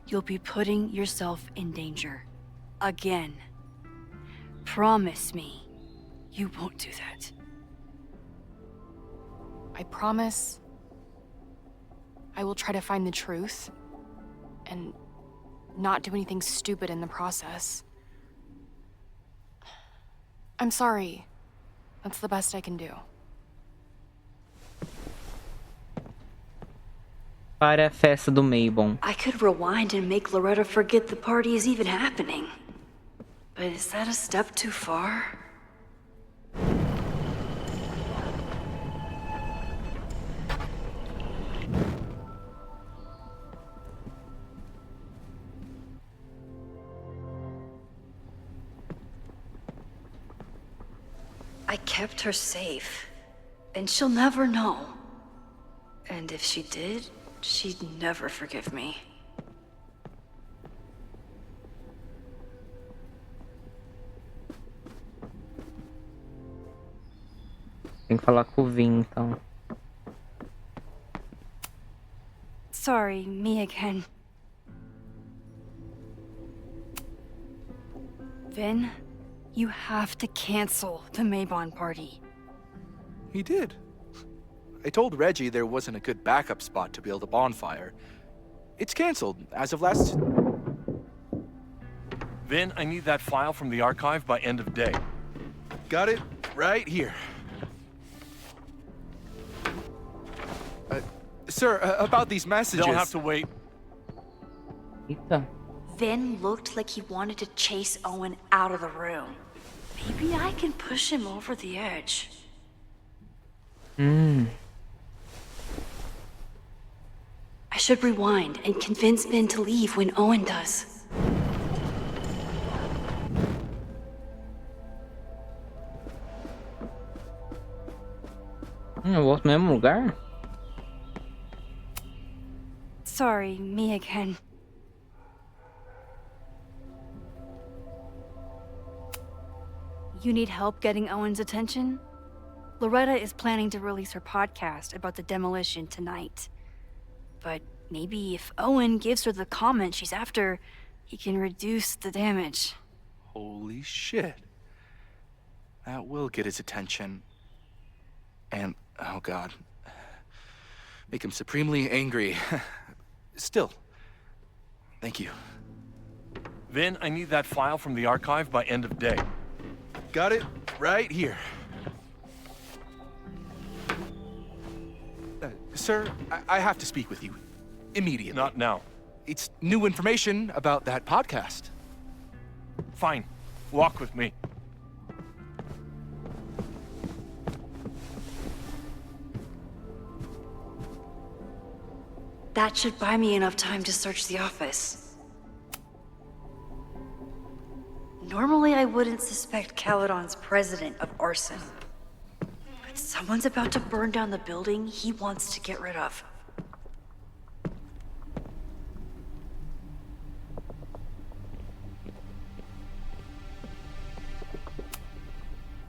S3: you'll be putting yourself in danger. Again. Promise me you won't do that.
S4: I promise I will try to find the truth and not do anything stupid in the process. I'm sorry. That's the best I can do.
S1: Para a festa do Maybon.
S3: I could rewind and make Loretta forget the party is even happening. But is that a step too far? I kept her safe, and she'll never know. And if she did, she'd never forgive me.
S1: Tem que falar com o Vin, então.
S3: Sorry, me again. Vin, you have to cancel the Maybon party.
S7: He did. I told Reggie there wasn't a good backup spot to build a bonfire. It's canceled as of last...
S9: Vin, I need that file from the archive by end of day.
S7: Got it right here. Sir, about these messages...
S9: They'll have to wait.
S1: Eita.
S8: Vin looked like he wanted to chase Owen out of the room. Maybe I can push him over the edge.
S1: Hmm.
S3: I should rewind and convince Vin to leave when Owen does.
S1: Eu volto no mesmo lugar?
S3: Sorry, me again. You need help getting Owen's attention? Loretta is planning to release her podcast about the demolition tonight. But maybe if Owen gives her the comment she's after, he can reduce the damage.
S7: Holy shit. That will get his attention. And, oh god. Make him supremely angry. Still. Thank you.
S9: Vin, I need that file from the archive by end of day.
S7: Got it right here. Sir, I have to speak with you. Immediately.
S9: Not now.
S7: It's new information about that podcast.
S9: Fine. Walk with me.
S3: that should buy me enough time to search the office. Normally, I wouldn't suspect Caledon's president of arson. But someone's about to burn down the building he wants to get rid of.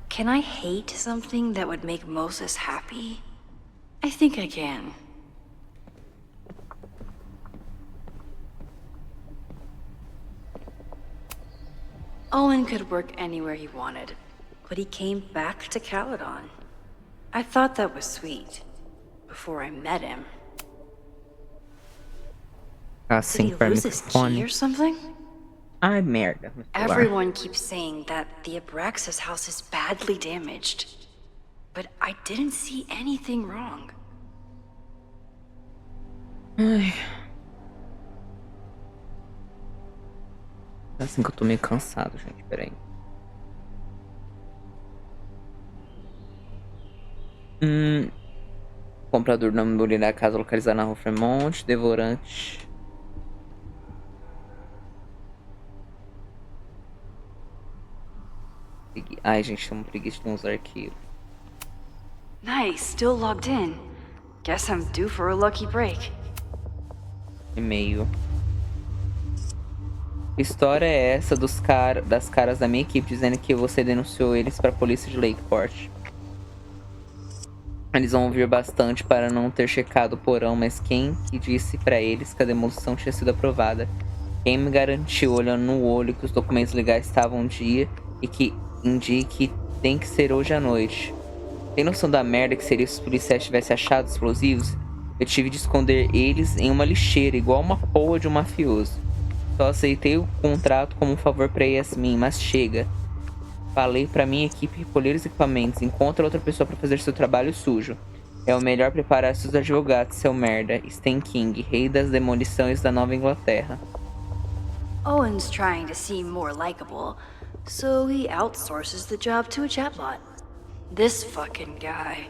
S3: Can I hate something that would make Moses happy? I think I can. Owen could work anywhere he wanted, but he came back to Caledon. I thought that was sweet, before I met him. Did he lose his key or something?
S1: Ai, merda.
S3: Everyone keeps saying that the Abraxas house is badly damaged, but I didn't see anything wrong.
S1: Ai. É assim que eu tô meio cansado, gente. Peraí. Comprador não me da casa localizada na rua Fremont. Devorante. Ai, gente, tem preguiça de uns arquivos.
S3: Nice, still logged in. Guess I'm due for a lucky break.
S1: E-mail. Que história é essa das caras da minha equipe dizendo que você denunciou eles pra polícia de Lakeport? Eles vão ouvir bastante para não ter checado o porão, mas quem que disse pra eles que a demolição tinha sido aprovada? Quem me garantiu, olhando no olho, que os documentos legais estavam um dia e que indique tem que ser hoje à noite? Tem noção da merda que seria se os policiais tivessem achado explosivos? Eu tive de esconder eles em uma lixeira, igual uma porra de um mafioso. Só aceitei o contrato como um favor pra Yasmin, mas chega. Falei pra minha equipe recolher os equipamentos. Encontra outra pessoa pra fazer seu trabalho sujo. É o melhor preparar seus advogados, seu merda. Stan King, rei das demolições da Nova Inglaterra.
S3: Owen's trying to seem more likable, so he outsources the job to a chatbot. This fucking guy.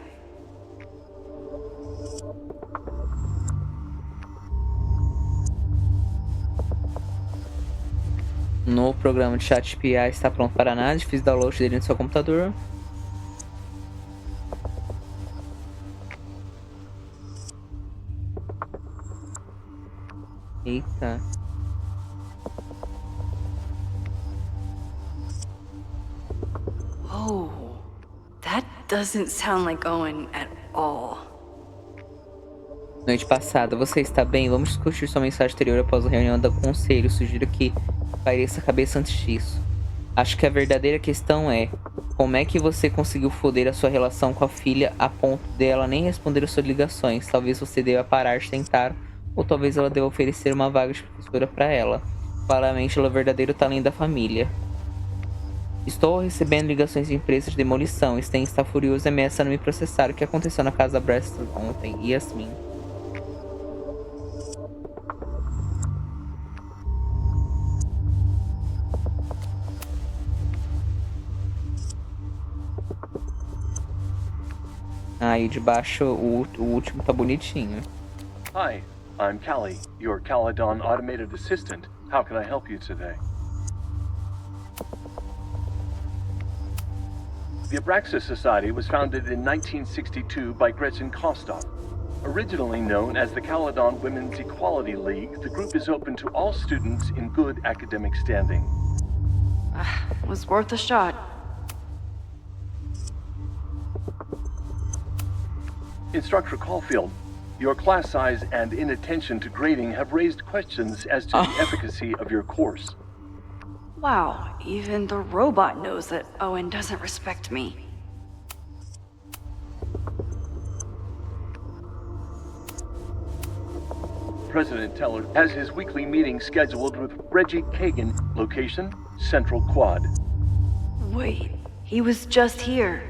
S1: O novo programa de chat PA está pronto para análise. Fiz download dele no seu computador. Eita.
S3: Oh, that doesn't sound like Owen at all.
S1: Noite passada, você está bem? Vamos discutir sua mensagem anterior após a reunião do conselho. Sugiro que pareça a cabeça antes disso. Acho que a verdadeira questão é: como é que você conseguiu foder a sua relação com a filha a ponto dela nem responder às suas ligações? Talvez você deva parar de tentar, ou talvez ela deva oferecer uma vaga de professora para ela. Claramente ela é o verdadeiro talento da família. Estou recebendo ligações de empresas de demolição. Stan está furioso e ameaçando me processar. O que aconteceu na casa da Braston ontem? Yasmin. Aí de baixo o último tá bonitinho.
S9: Hi, I'm Callie, your Caledon automated assistant. How can I help you today? The Abraxas Society was founded in 1962 by Gretchen Kostok. Originally known as the Caledon Women's Equality League, the group is open to all students in good academic standing.
S3: Was worth a shot.
S9: Instructor Caulfield, your class size and inattention to grading have raised questions as to the efficacy of your course.
S3: Wow, even the robot knows that Owen doesn't respect me.
S9: President Teller has his weekly meeting scheduled with Reggie Kagan, location, Central Quad.
S3: Wait, he was just here.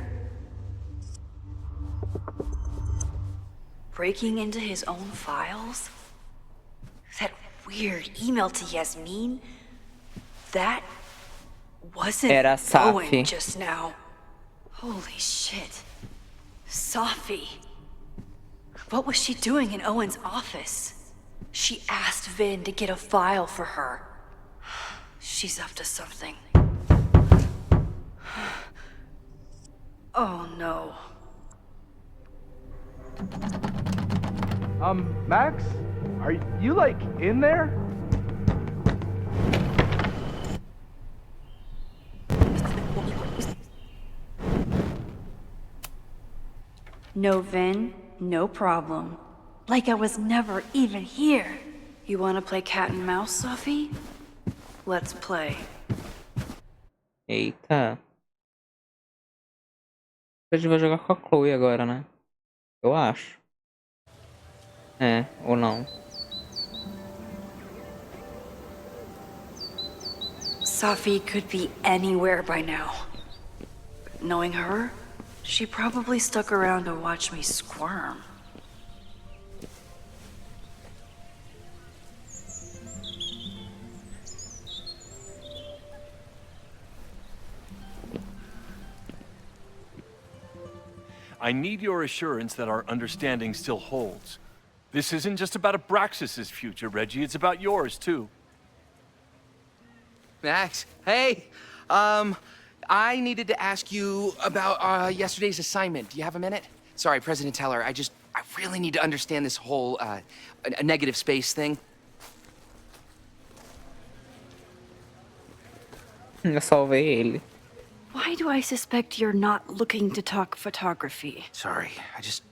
S3: Breaking into his own files? That weird email to Yasmin? That wasn't
S1: Era Safi.
S3: Owen just now. Holy shit. Safi. What was she doing in Owen's office?
S8: She asked Vin to get a file for her. She's up to something. Oh no.
S7: Max? Are you, like, in there?
S8: No Vin, no problem. Like I was never even here. You wanna play cat and mouse, Sophie? Let's play.
S1: Eita. A gente vai jogar com a Chloe agora, né? Eu acho. É, ou não.
S8: Sophie could be anywhere by now. Knowing her, she probably stuck around to watch me squirm.
S9: I need your assurance that our understanding still holds. This isn't just about Abraxas's future, Reggie. It's about yours, too.
S10: Max, hey! I needed to ask you about yesterday's assignment. Do you have a minute? Sorry, President Teller, I really need to understand this whole, a negative space thing.
S1: Eu salvei ele.
S8: Why do I suspect you're not looking to talk photography?
S10: Sorry, I just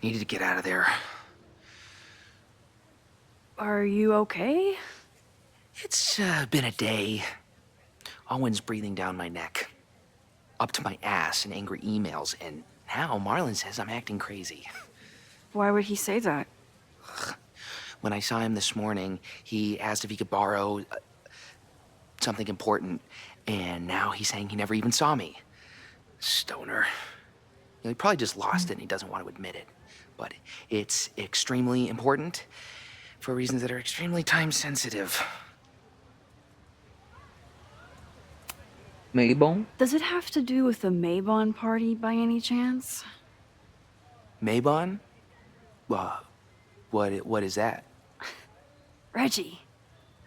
S10: needed to get out of there.
S8: Are you okay?
S10: It's been a day. Owen's breathing down my neck, up to my ass in angry emails, and now Marlon says I'm acting crazy.
S8: Why would he say that?
S10: When I saw him this morning, he asked if he could borrow something important, and now he's saying he never even saw me. Stoner. You know, he probably just lost it and he doesn't want to admit it. But it's extremely important for reasons that are extremely time-sensitive.
S1: Maybon?
S8: Does it have to do with the Maybon party by any chance?
S10: Maybon? What is that?
S8: Reggie,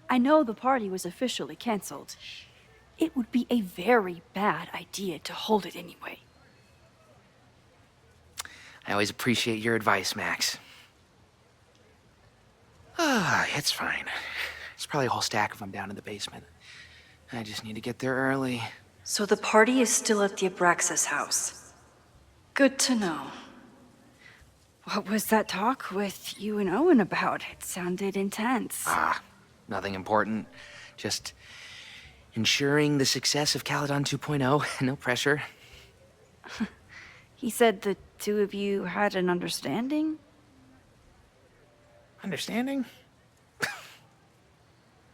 S8: I know the party was officially canceled. It would be a very bad idea to hold it anyway.
S10: I always appreciate your advice, Max. It's fine. It's probably a whole stack if I'm down in the basement. I just need to get there early.
S8: So the party is still at the Abraxas house. Good to know. What was that talk with you and Owen about? It sounded intense.
S10: Nothing important. Just ensuring the success of Caledon 2.0. No pressure.
S8: He said the two of you had an understanding?
S10: Understanding?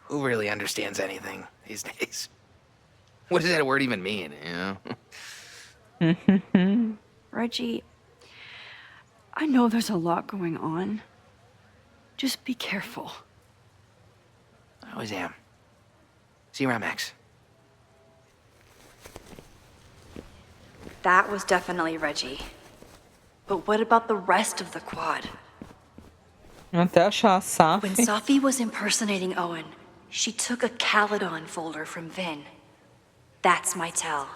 S10: Who really understands anything these days? What does that word even mean, you know?
S8: Reggie, I know there's a lot going on. Just be careful.
S10: I always am. See you around, Max.
S8: That was definitely Reggie. But what about the rest of the quad?
S1: Até achar a Saf.
S8: When Sophie was impersonating Owen, she took a Caledon folder from Vin. That's my tell.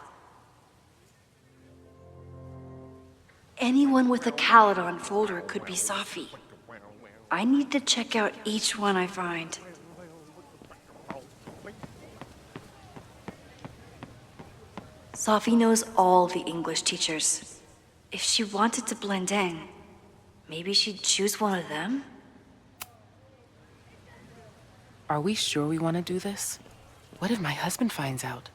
S8: Anyone with a Caledon folder could be Sophie. I need to check out each one I find. Sophie knows all the English teachers. If she wanted to blend in, maybe she'd choose one of them?
S11: Are we sure we want to do this? What if my husband finds out?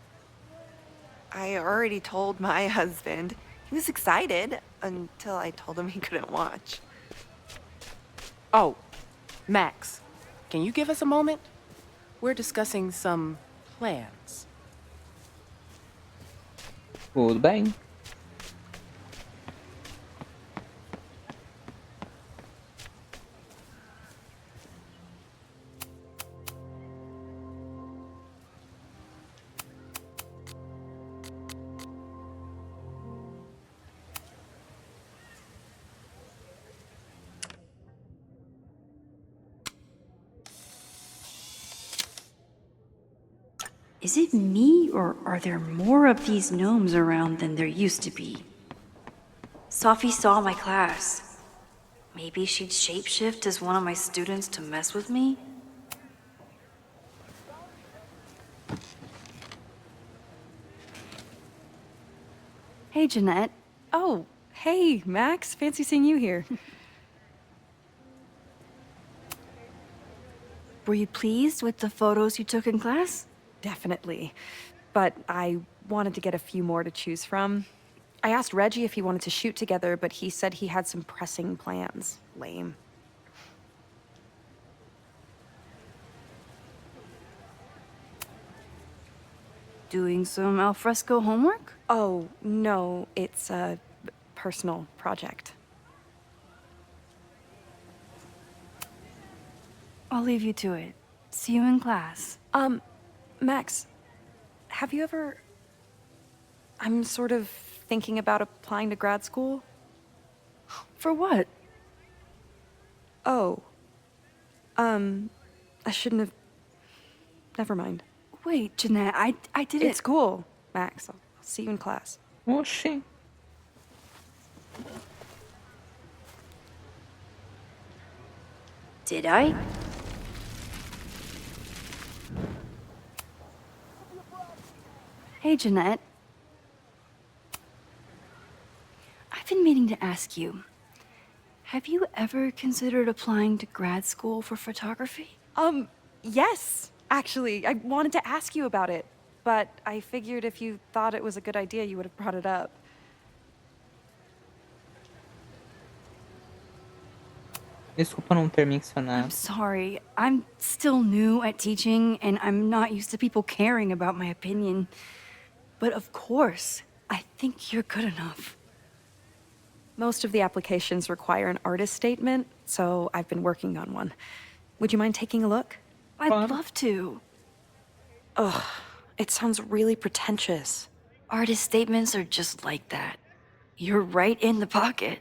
S12: I already told my husband. He was excited until I told him he couldn't watch.
S11: Oh, Max, can you give us a moment? We're discussing some plans.
S1: Tudo bem.
S3: Is it me, or are there more of these gnomes around than there used to be? Sophie saw my class. Maybe she'd shapeshift as one of my students to mess with me?
S8: Hey, Jeanette.
S13: Oh, hey, Max. Fancy seeing you here.
S8: Were you pleased with the photos you took in class?
S13: Definitely. But I wanted to get a few more to choose from. I asked Reggie if he wanted to shoot together, but he said he had some pressing plans. Lame.
S8: Doing some alfresco homework?
S13: Oh, no, it's a personal project.
S8: I'll leave you to it. See you in class.
S13: Max, have you ever... I'm sort of thinking about applying to grad school.
S8: For what?
S13: Oh. I shouldn't have... Never mind.
S8: Wait, Jeanette, I didn't...
S13: It's cool, Max. I'll see you in class.
S1: Oxi.
S3: Did I?
S8: Hey, Jeanette. I've been meaning to ask you, have you ever considered applying to grad school for photography?
S13: Yes, actually. I wanted to ask you about it, but I figured if you thought it was a good idea, you would have brought it up.
S1: Desculpa não ter mencionado.
S8: I'm sorry. I'm still new at teaching, and I'm not used to people caring about my opinion. But of course, I think you're good enough.
S13: Most of the applications require an artist statement, so I've been working on one. Would you mind taking a look?
S8: I'd love to.
S13: Ugh, it sounds really pretentious.
S8: Artist statements are just like that. You're right in the pocket.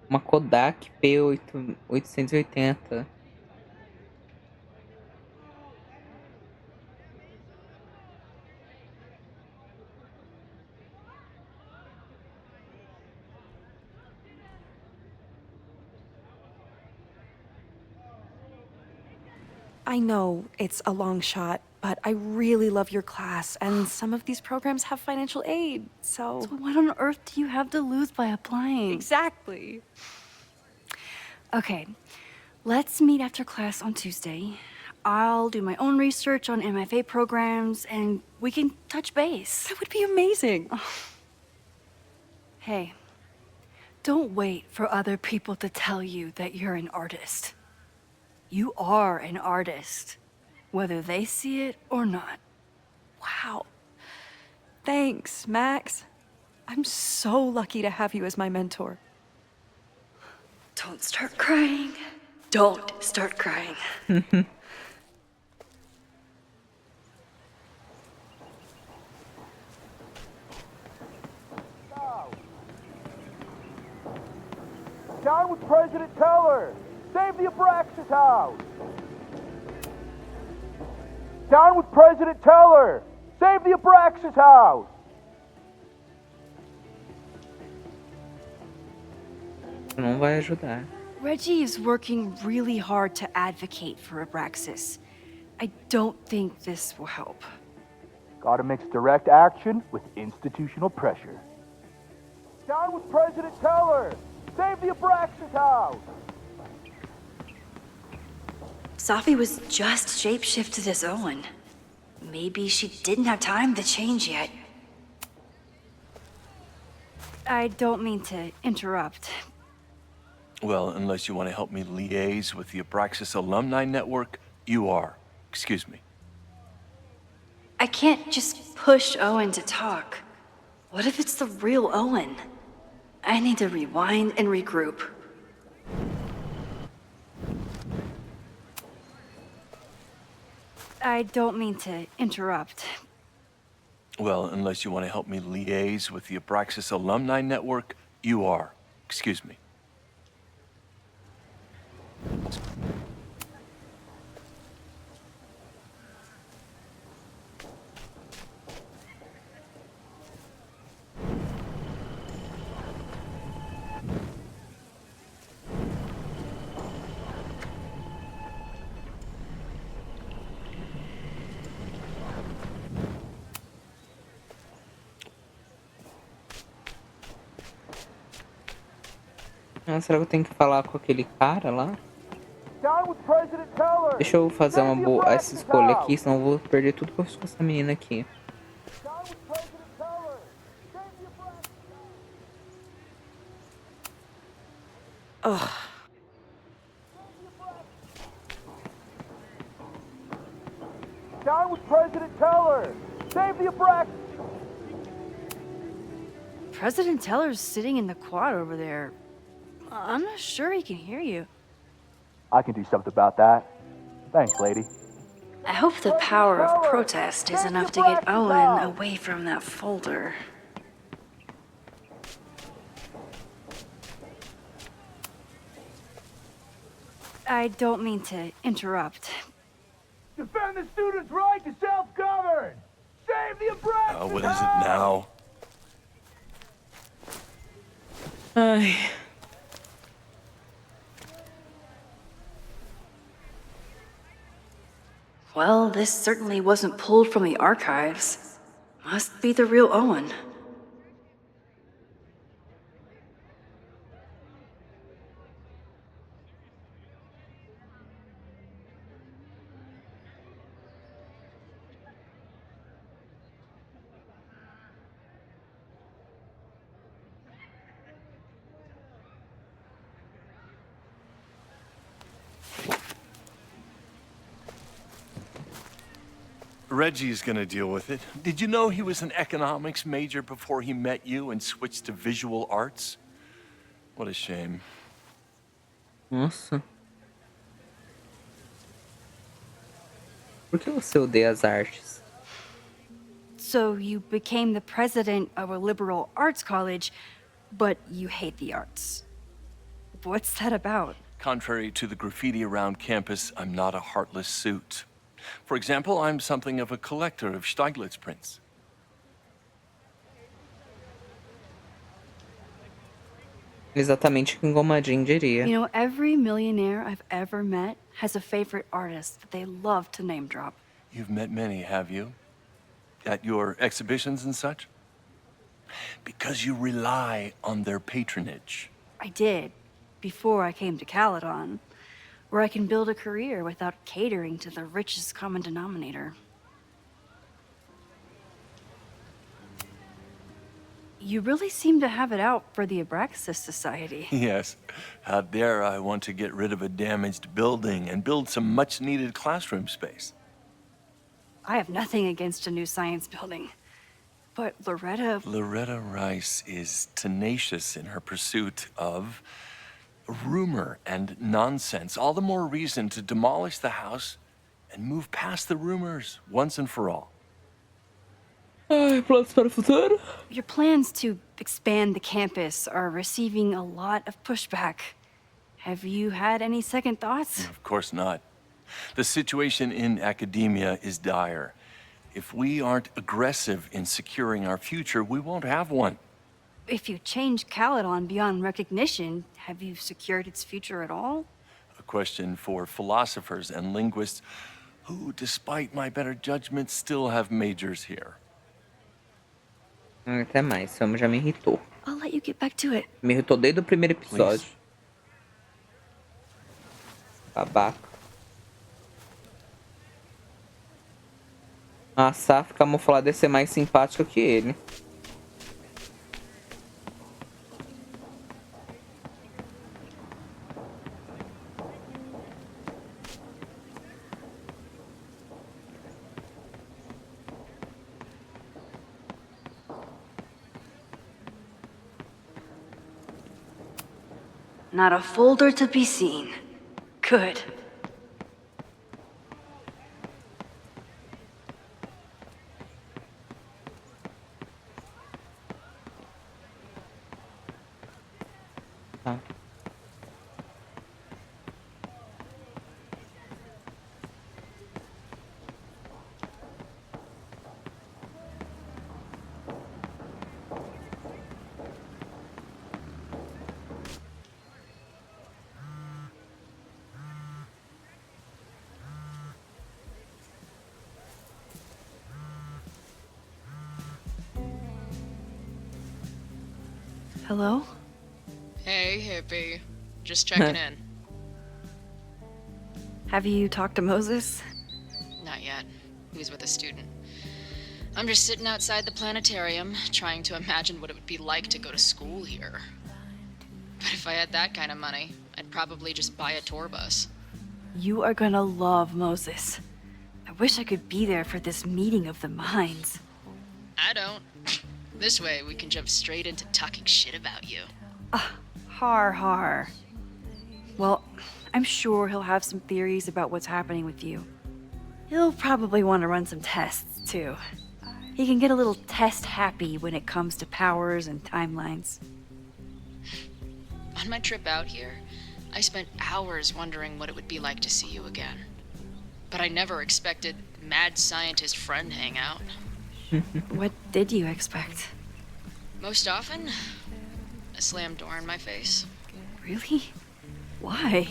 S1: Uma Kodak P880.
S13: I know it's a long shot, but I really love your class, and some of these programs have financial aid, so...
S8: So what on earth do you have to lose by applying?
S13: Exactly.
S8: Okay, let's meet after class on Tuesday. I'll do my own research on MFA programs, and we can touch base.
S13: That would be amazing.
S8: Hey, don't wait for other people to tell you that you're an artist. You are an artist, whether they see it or not.
S13: Wow. Thanks, Max. I'm so lucky to have you as my mentor.
S3: Don't start crying. Don't start crying.
S14: Down with President Teller! Save the Abraxas house! Down with President Teller! Save the Abraxas house!
S1: Não vai ajudar.
S8: Reggie is working really hard to advocate for Abraxas. I don't think this will help.
S14: Gotta mix direct action with institutional pressure. Down with President Teller! Save the Abraxas house!
S3: Sophie was just shapeshifted as Owen. Maybe she didn't have time to change yet.
S8: I don't mean to interrupt.
S9: Well, unless you want to help me liaise with the Abraxas Alumni Network, you are. Excuse me.
S3: I can't just push Owen to talk. What if it's the real Owen? I need to rewind and regroup.
S8: I don't mean to interrupt.
S9: Well, unless you want to help me liaise with the Abraxas Alumni Network, you are. Excuse me.
S1: Ah, será que eu tenho que falar com aquele cara lá?
S14: Down with President Teller!
S1: Deixa eu fazer uma boa essa escolha aqui, senão eu vou perder tudo que eu fiz com essa menina aqui.
S14: Down with President Teller! Save the Abraxas!
S8: Ugh.
S14: Down with President Teller! Save the Abraxas!
S8: President Teller's sitting in the quad over there. I'm not sure he can hear you.
S14: I can do something about that. Thanks, lady.
S3: I hope the power of protest is enough to get Owen away from that folder.
S8: I don't mean to interrupt.
S14: Defend the students' right to self-govern! Save the Abraxas!
S9: What is it now?
S1: Ai.
S3: Well, this certainly wasn't pulled from the archives. Must be the real Owen.
S9: Reggie's gonna deal with it. Did you know he was an economics major before he met you and switched to visual arts? What a shame.
S1: Nossa. Por que você odeia as artes?
S8: So you became the president of a liberal arts college, but you hate the arts. What's that about?
S9: Contrary to the graffiti around campus, I'm not a heartless suit. For example, I'm something of a collector of Stieglitz prints.
S1: Exatamente o que Engomadinho diria.
S8: You know, every millionaire I've ever met has a favorite artist that they love to name drop.
S9: You've met many, have you? At your exhibitions and such? Because you rely on their patronage.
S8: I did, before I came to Caledon, where I can build a career without catering to the richest common denominator. You really seem to have it out for the Abraxas Society.
S9: Yes. Out there, I want to get rid of a damaged building and build some much-needed classroom space.
S8: I have nothing against a new science building. But
S9: Loretta Rice is tenacious in her pursuit of rumor and nonsense. All the more reason to demolish the house and move past the rumors once and for all.
S1: Ai, planos para o futuro?
S8: Your plans to expand the campus are receiving a lot of pushback. Have you had any second thoughts?
S9: Of course not. The situation in academia is dire. If we aren't aggressive in securing our future, we won't have one.
S8: If you change Caledon beyond recognition, have you secured its future at all?
S9: A question for philosophers and linguists who, despite my better judgment, still have majors here.
S1: Até mais, esse homem já me irritou.
S8: I'll let you get back to it.
S1: Me irritou desde o primeiro episódio.
S9: Please.
S1: Babaca. A Saf camuflada é ser mais simpática que ele.
S3: Not a folder to be seen. Good.
S8: Hello?
S4: Hey, hippie. Just checking in.
S8: Have you talked to Moses?
S4: Not yet. He's with a student. I'm just sitting outside the planetarium, trying to imagine what it would be like to go to school here. But if I had that kind of money, I'd probably just buy a tour bus.
S8: You are gonna love Moses. I wish I could be there for this meeting of the minds.
S4: I don't. This way, we can jump straight into talking shit about you.
S8: Har har. Well, I'm sure he'll have some theories about what's happening with you. He'll probably want to run some tests, too. He can get a little test-happy when it comes to powers and timelines.
S4: On my trip out here, I spent hours wondering what it would be like to see you again. But I never expected mad scientist friend hangout.
S8: What did you expect?
S4: Most often, a slam door in my face.
S8: Really? Why?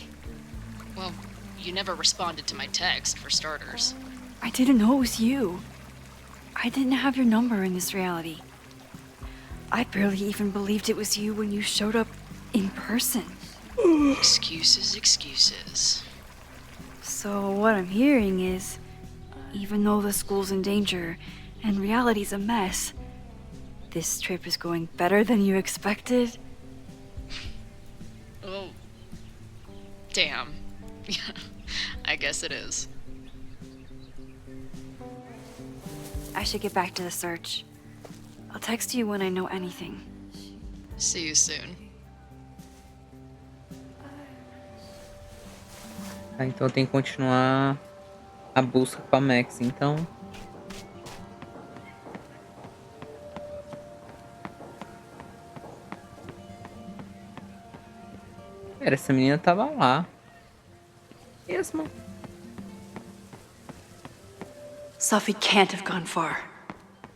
S4: Well, you never responded to my text, for starters.
S8: I didn't know it was you. I didn't have your number in this reality. I barely even believed it was you when you showed up in person.
S4: Excuses, excuses.
S8: So what I'm hearing is, even though the school's in danger and reality's a mess, this trip is going better than you expected?
S4: Oh. Damn. I guess it is.
S8: I should get back to the search. I'll text you when I know anything.
S4: See you soon.
S1: Tá, então tem que continuar a busca com a Max, então. Pera, essa menina tava lá. Mesmo.
S8: Sophie can't have gone far.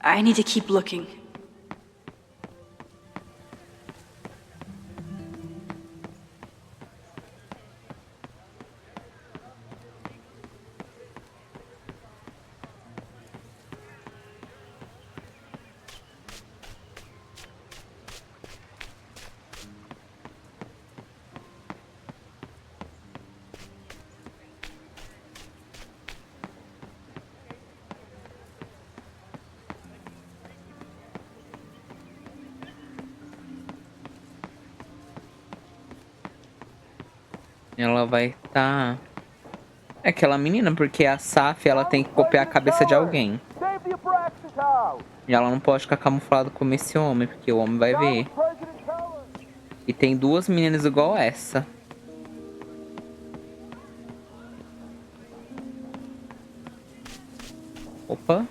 S8: I need to keep looking.
S1: Ela vai estar... É aquela menina, porque a Saf, ela tem que copiar a cabeça de alguém. E ela não pode ficar camuflada como esse homem, porque o homem vai ver. E tem duas meninas igual essa. Opa.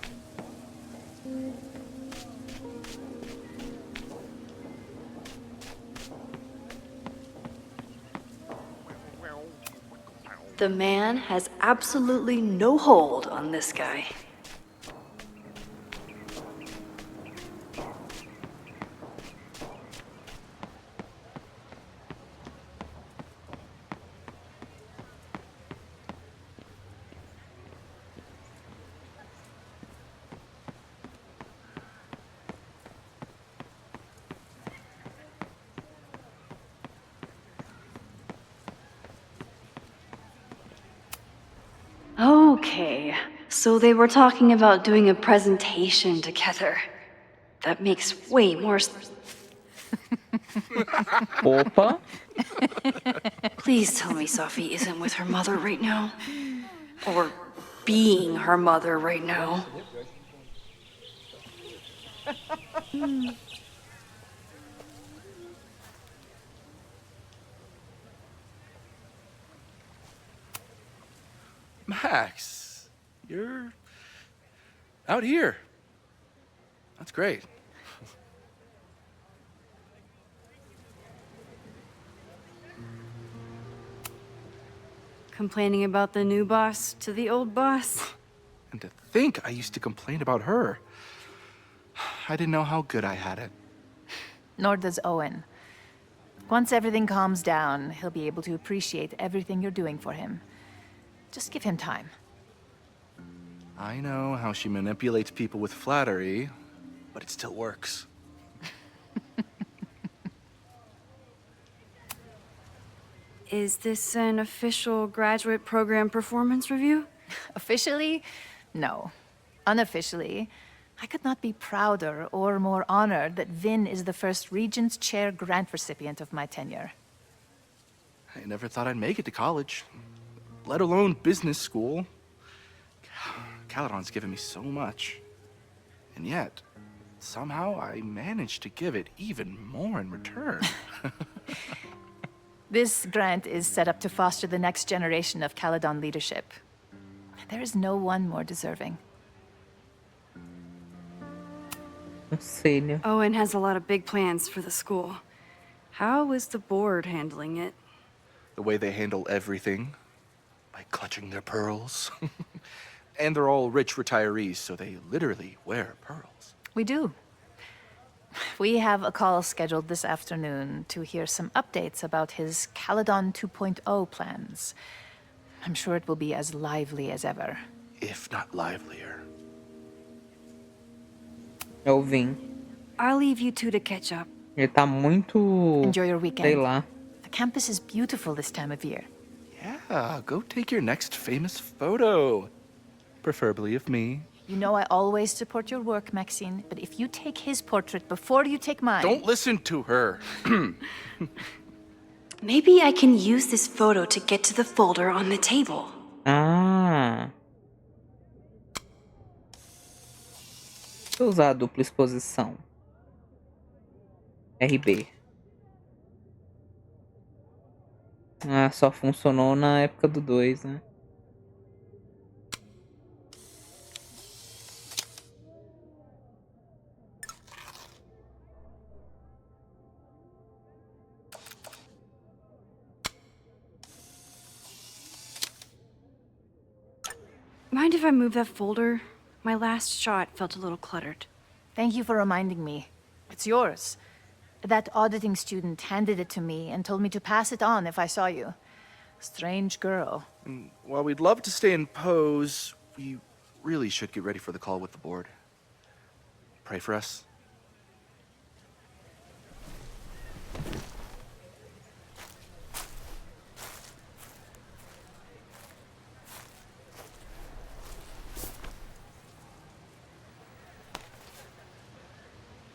S8: The man has absolutely no hold on this guy. Okay, so they were talking about doing a presentation together. That makes way more
S1: Opa.
S8: Please tell me Sophie isn't with her mother right now. Or being her mother right now.
S7: Max, you're out here. That's great.
S8: Complaining about the new boss to the old boss?
S7: And to think I used to complain about her. I didn't know how good I had it.
S15: Nor does Owen. Once everything calms down, he'll be able to appreciate everything you're doing for him. Just give him time.
S7: I know how she manipulates people with flattery, but it still works.
S8: Is this an official graduate program performance review?
S15: Officially? No. Unofficially, I could not be prouder or more honored that Vin is the first Regent's Chair grant recipient of my tenure.
S7: I never thought I'd make it to college, let alone business school. Caledon's given me so much. And yet, somehow I managed to give it even more in return.
S15: This grant is set up to foster the next generation of Caledon leadership. There is no one more deserving.
S8: Owen has a lot of big plans for the school. How is the board handling it?
S7: The way they handle everything, by clutching their pearls. And they're all rich retirees, so they literally wear pearls.
S15: We do. We have a call scheduled this afternoon to hear some updates about his Caledon 2.0 plans. I'm sure it will be as lively as ever.
S7: If not livelier.
S1: É o Vin.
S8: I'll leave you two to catch up.
S1: Ele tá muito...
S15: Enjoy your weekend.
S1: Sei lá.
S15: The campus is beautiful this time of year.
S7: Yeah, go take your next famous photo. Preferably of me.
S15: You know I always support your work, Maxine, but if you take his portrait before you take mine...
S7: Don't listen to her.
S3: Maybe I can use this photo to get to the folder on the table.
S1: Ah. Deixa eu usar a dupla exposição. RB. Ah, só funcionou na época do 2, né?
S8: Mind if I move that folder? My last shot felt a little cluttered.
S15: Thank you for reminding me. It's yours. That auditing student handed it to me and told me to pass it on if I saw you. Strange girl.
S7: While we'd love to stay in pose, we really should get ready for the call with the board. Pray for us.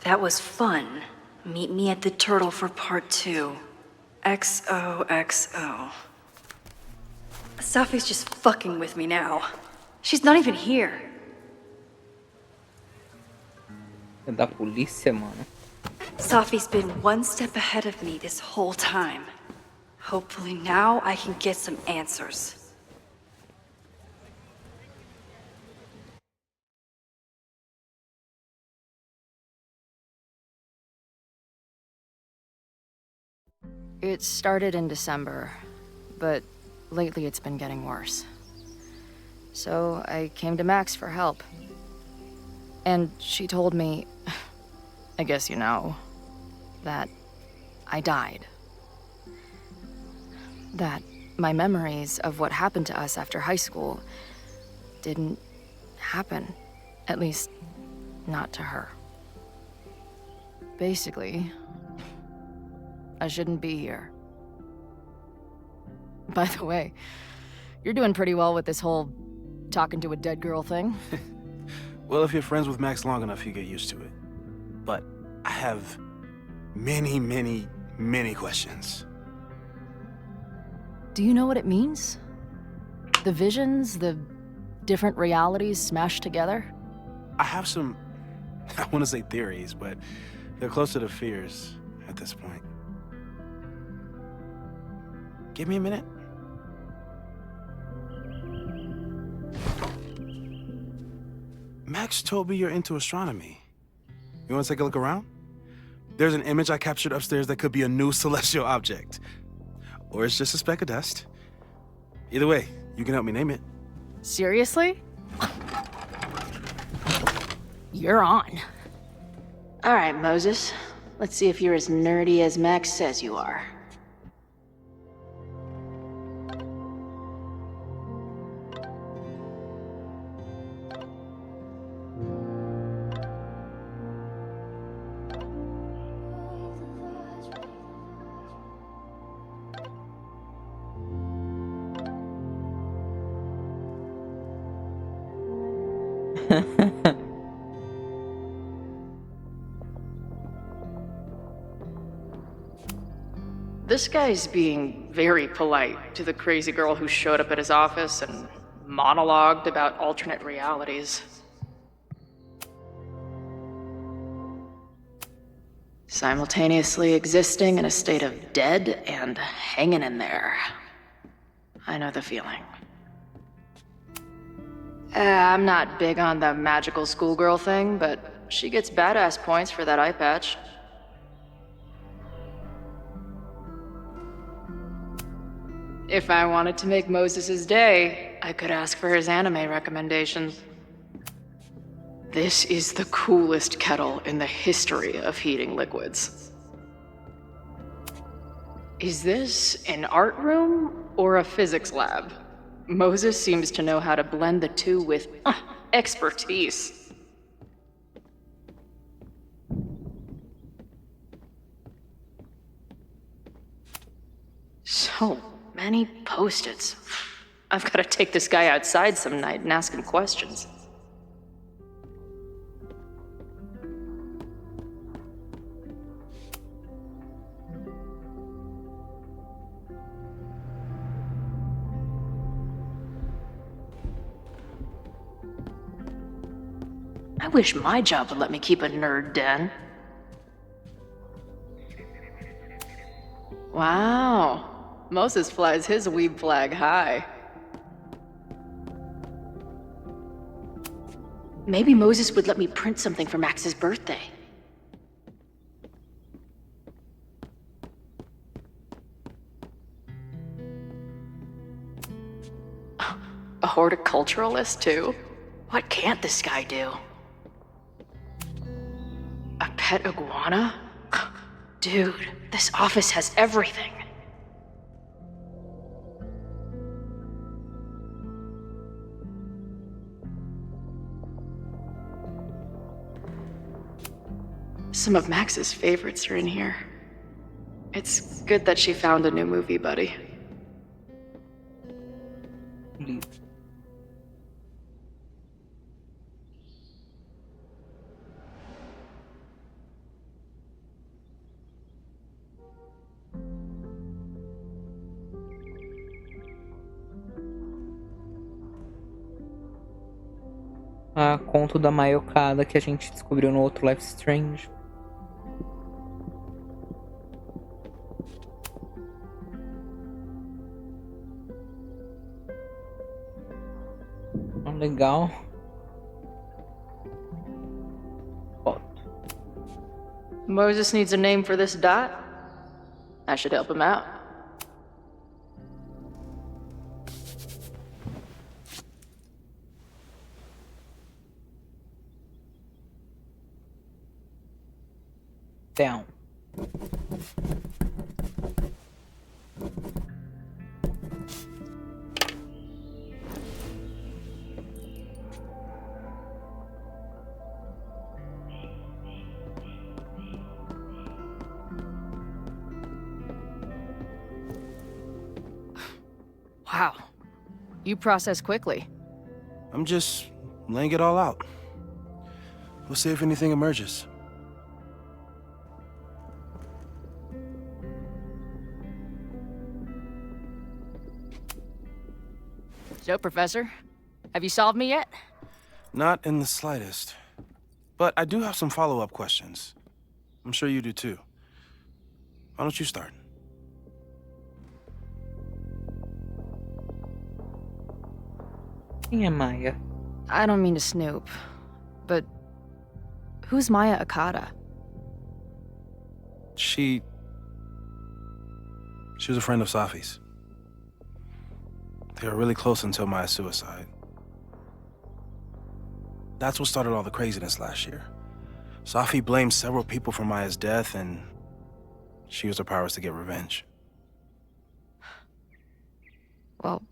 S3: That was fun. Meet me at the Turtle for part 2. XOXO. Safi's just fucking with me now. She's not even here.
S1: É da polícia, mano.
S3: Safi's been one step ahead of me this whole time. Hopefully now I can get some answers.
S4: It started in December, but lately it's been getting worse. So I came to Max for help. And she told me, I guess you know, that I died. That my memories of what happened to us after high school didn't happen. At least, not to her. Basically, I shouldn't be here. By the way, you're doing pretty well with this whole talking to a dead girl thing.
S16: Well, if you're friends with Max long enough, you get used to it. But I have many, many, many questions.
S4: Do you know what it means? The visions, the different realities smashed together?
S16: I have some, I want to say theories, but they're closer to fears at this point. Give me a minute. Max told me you're into astronomy. You want to take a look around? There's an image I captured upstairs that could be a new celestial object. Or it's just a speck of dust. Either way, you can help me name it.
S4: Seriously? You're on.
S17: All right, Moses. Let's see if you're as nerdy as Max says you are.
S2: This guy's being very polite to the crazy girl who showed up at his office and monologued about alternate realities. Simultaneously existing in a state of dead and hanging in there. I know the feeling. I'm not big on the magical schoolgirl thing, but she gets badass points for that eye patch. If I wanted to make Moses' day, I could ask for his anime recommendations. This is the coolest kettle in the history of heating liquids. Is this an art room or a physics lab? Moses seems to know how to blend the two with expertise. So many post-its. I've got to take this guy outside some night and ask him questions. I wish my job would let me keep a nerd den. Wow. Moses flies his weeb flag high. Maybe Moses would let me print something for Max's birthday. A horticulturalist, too? What can't this guy do? A pet iguana? Dude, this office has everything. Some of Max's favorites are in here. It's good that she found a new movie buddy.
S1: Conto da maiocada que a gente descobriu no outro Life Strange. Legal. Foto.
S2: Moses needs a name for this dot. I should help him out.
S1: Down.
S4: Wow. You process quickly.
S16: I'm just laying it all out. We'll see if anything emerges.
S4: So, Professor, have you solved me yet?
S16: Not in the slightest. But I do have some follow-up questions. I'm sure you do too. Why don't you start?
S1: Quem é Maya?
S4: I don't mean to snoop, but who's Maya Akata?
S16: She was a friend of Safi's. They were really close until Maya's suicide. That's what started all the craziness last year. Safi blamed several people for Maya's death, and she used her powers to get revenge.
S4: Well,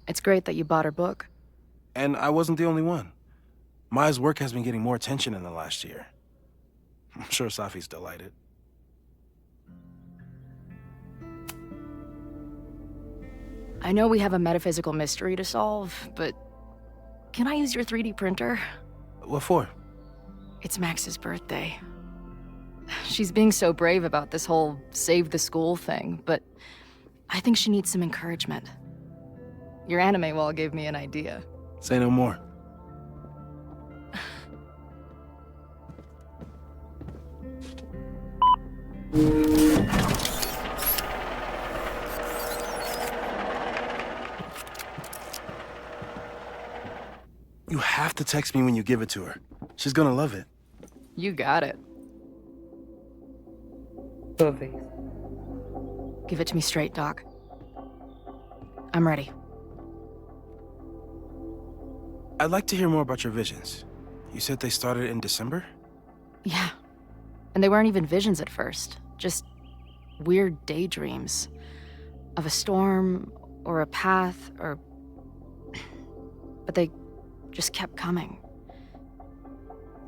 S4: it's great that you bought her book.
S16: And I wasn't the only one. Maya's work has been getting more attention in the last year. I'm sure Safi's delighted.
S4: I know we have a metaphysical mystery to solve, but can I use your 3D printer?
S16: What for?
S4: It's Max's birthday. She's being so brave about this whole save the school thing, but I think she needs some encouragement. Your anime wall gave me an idea.
S16: Say no more. You have to text me when you give it to her. She's gonna love it.
S4: You got it.
S1: Talvez.
S4: Give it to me straight, Doc. I'm ready.
S16: I'd like to hear more about your visions. You said they started in December?
S4: Yeah. And they weren't even visions at first. Just weird daydreams. Of a storm, or a path, or... But they just kept coming.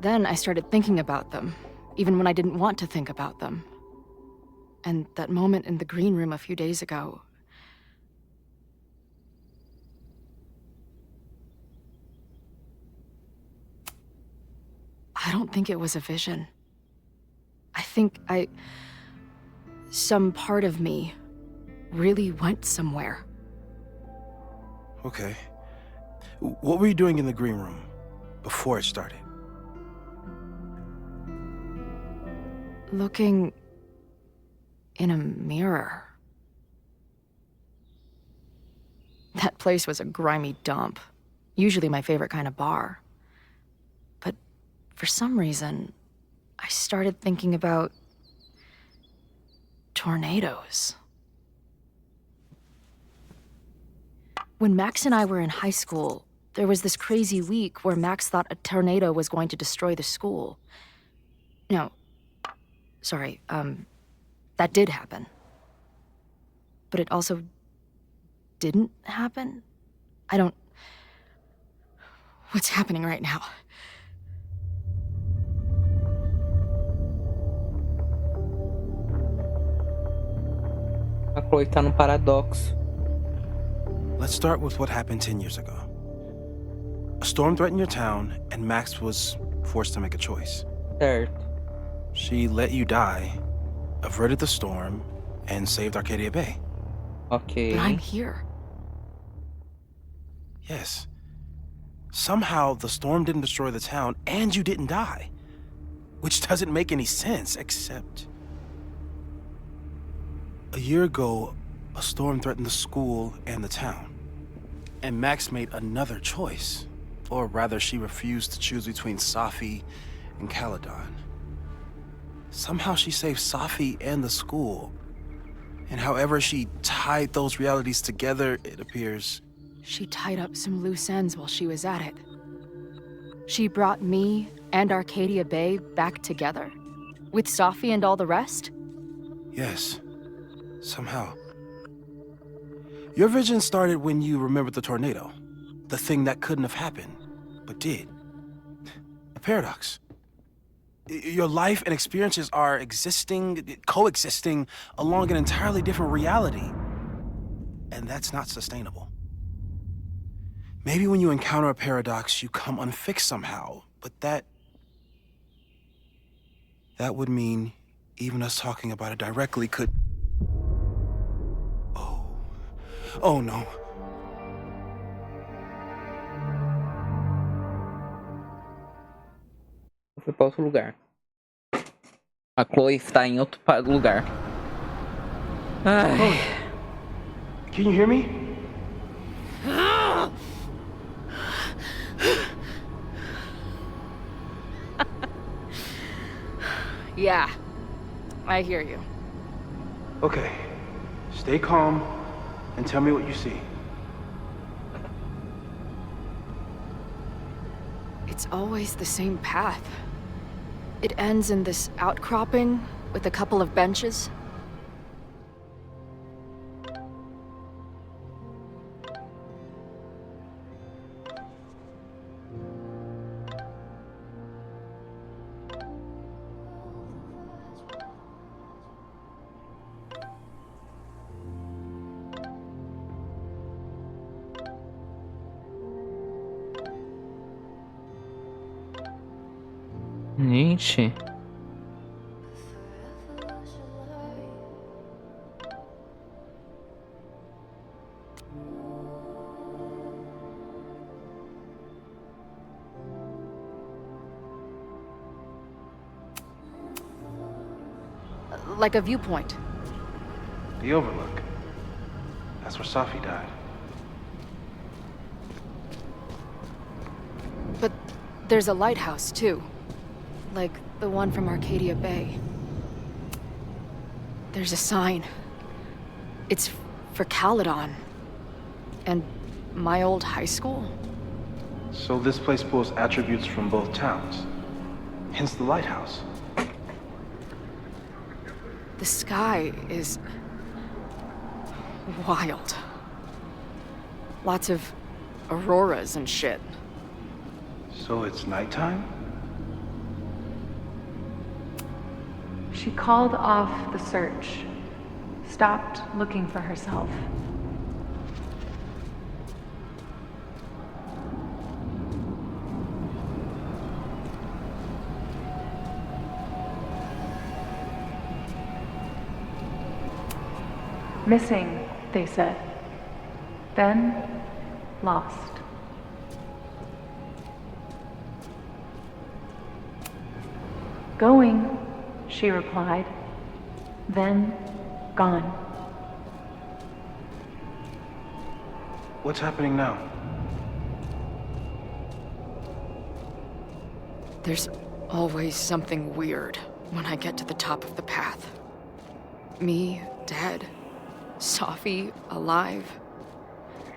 S4: Then I started thinking about them, even when I didn't want to think about them. And that moment in the green room a few days ago... I don't think it was a vision. I think some part of me really went somewhere.
S16: Okay. What were you doing in the green room before it started?
S4: Looking in a mirror. That place was a grimy dump. Usually my favorite kind of bar. But for some reason, I started thinking about tornadoes. When Max and I were in high school, there was this crazy week where Max thought a tornado was going to destroy the school. No, sorry, that did happen. But it also didn't happen? What's happening right now?
S1: A Chloe tá num paradoxo.
S16: Let's start with what happened 10 years ago. A storm threatened your town, and Max was forced to make a choice.
S1: Certo.
S16: She let you die, averted the storm, and saved Arcadia Bay.
S1: Ok.
S4: But I'm here.
S16: Yes. Somehow, the storm didn't destroy the town, and you didn't die. Which doesn't make any sense, except... A year ago, a storm threatened the school and the town. And Max made another choice. Or rather, she refused to choose between Safi and Caledon. Somehow she saved Safi and the school. And however she tied those realities together, it appears...
S4: She tied up some loose ends while she was at it. She brought me and Arcadia Bay back together? With Safi and all the rest?
S16: Yes. Somehow. Your vision started when you remembered the tornado. The thing that couldn't have happened, but did. A paradox. Your life and experiences are coexisting along an entirely different reality. And that's not sustainable. Maybe when you encounter a paradox, you come unfixed somehow, but that would mean even us talking about it directly could... Oh no.
S1: Eu fui para outro lugar. A Chloe está em outro lugar. Ai.
S16: Chloe, can you hear me?
S4: Yeah, I hear you.
S16: Okay. Stay calm and tell me what you see.
S4: It's always the same path. It ends in this outcropping with a couple of benches.
S1: Gente.
S4: Like a viewpoint.
S16: The overlook. That's where Safi died.
S4: But there's a lighthouse, too. Like the one from Arcadia Bay. There's a sign. It's for Caledon. And my old high school.
S16: So this place pulls attributes from both towns. Hence the lighthouse.
S4: The sky is wild. Lots of auroras and shit.
S16: So it's nighttime?
S5: She called off the search, stopped looking for herself. Missing, they said. Then, lost. Going, she replied. Then, gone.
S16: What's happening now?
S4: There's always something weird when I get to the top of the path. Me, dead. Safi, alive.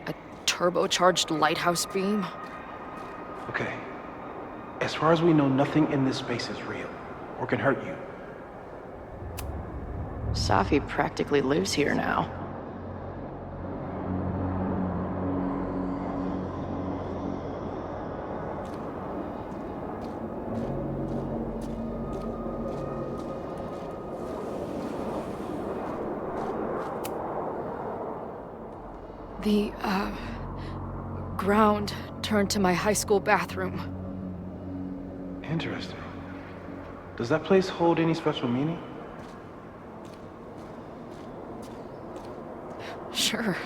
S4: A turbocharged lighthouse beam.
S16: Okay. As far as we know, nothing in this space is real, or can hurt you.
S2: Safi practically lives here now.
S4: The, ground turned to my high school bathroom.
S16: Interesting. Does that place hold any special meaning?
S4: Sure.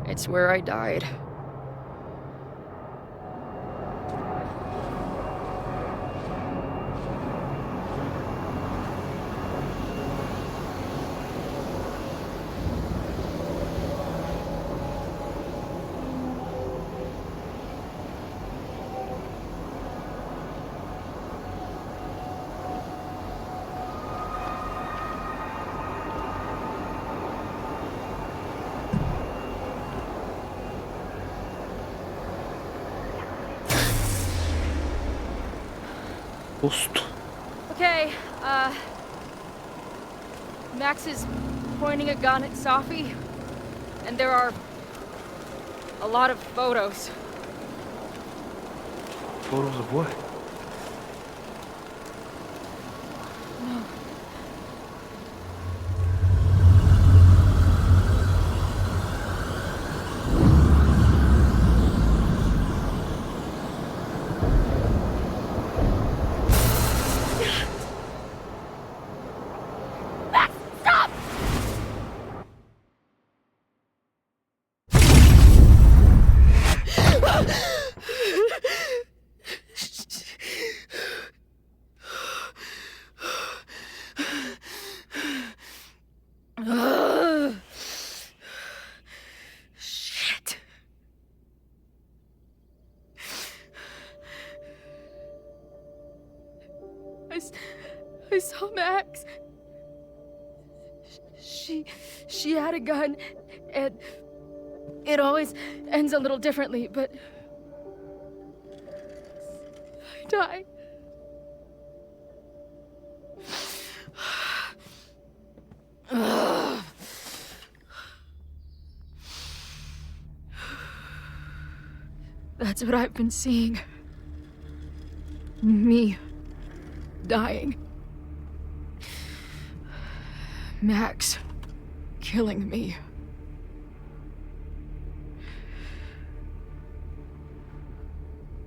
S4: It's where I died.
S1: Gostou.
S4: Okay, Max is pointing a gun at Safi, and there are a lot of photos.
S16: Photos of what?
S4: Shit. I saw Max. She had a gun, and it always ends a little differently, but I died. That's what I've been seeing. Me dying. Max killing me.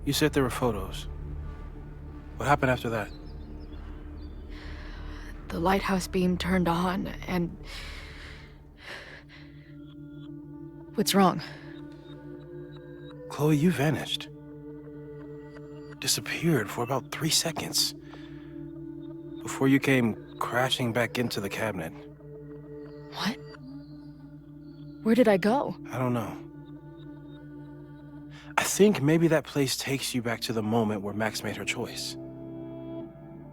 S16: You said there were photos. What happened after that?
S4: The lighthouse beam turned on, and... What's wrong?
S16: Chloe, you vanished. Disappeared for about 3 seconds. Before you came crashing back into the cabinet.
S4: What? Where did I go?
S16: I don't know. I think maybe that place takes you back to the moment where Max made her choice.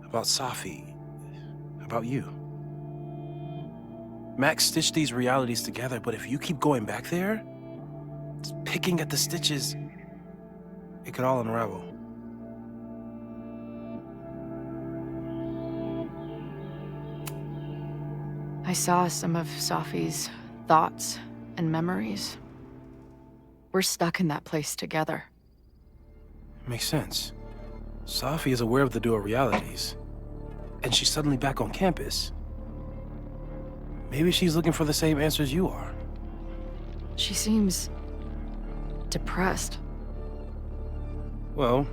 S16: About Safi. About you. Max stitched these realities together, but if you keep going back there, picking at the stitches, it could all unravel.
S4: I saw some of Safi's thoughts and memories. We're stuck in that place together.
S16: Makes sense. Safi is aware of the dual realities, and she's suddenly back on campus. Maybe she's looking for the same answers you are.
S4: She seems... depressed.
S16: Well,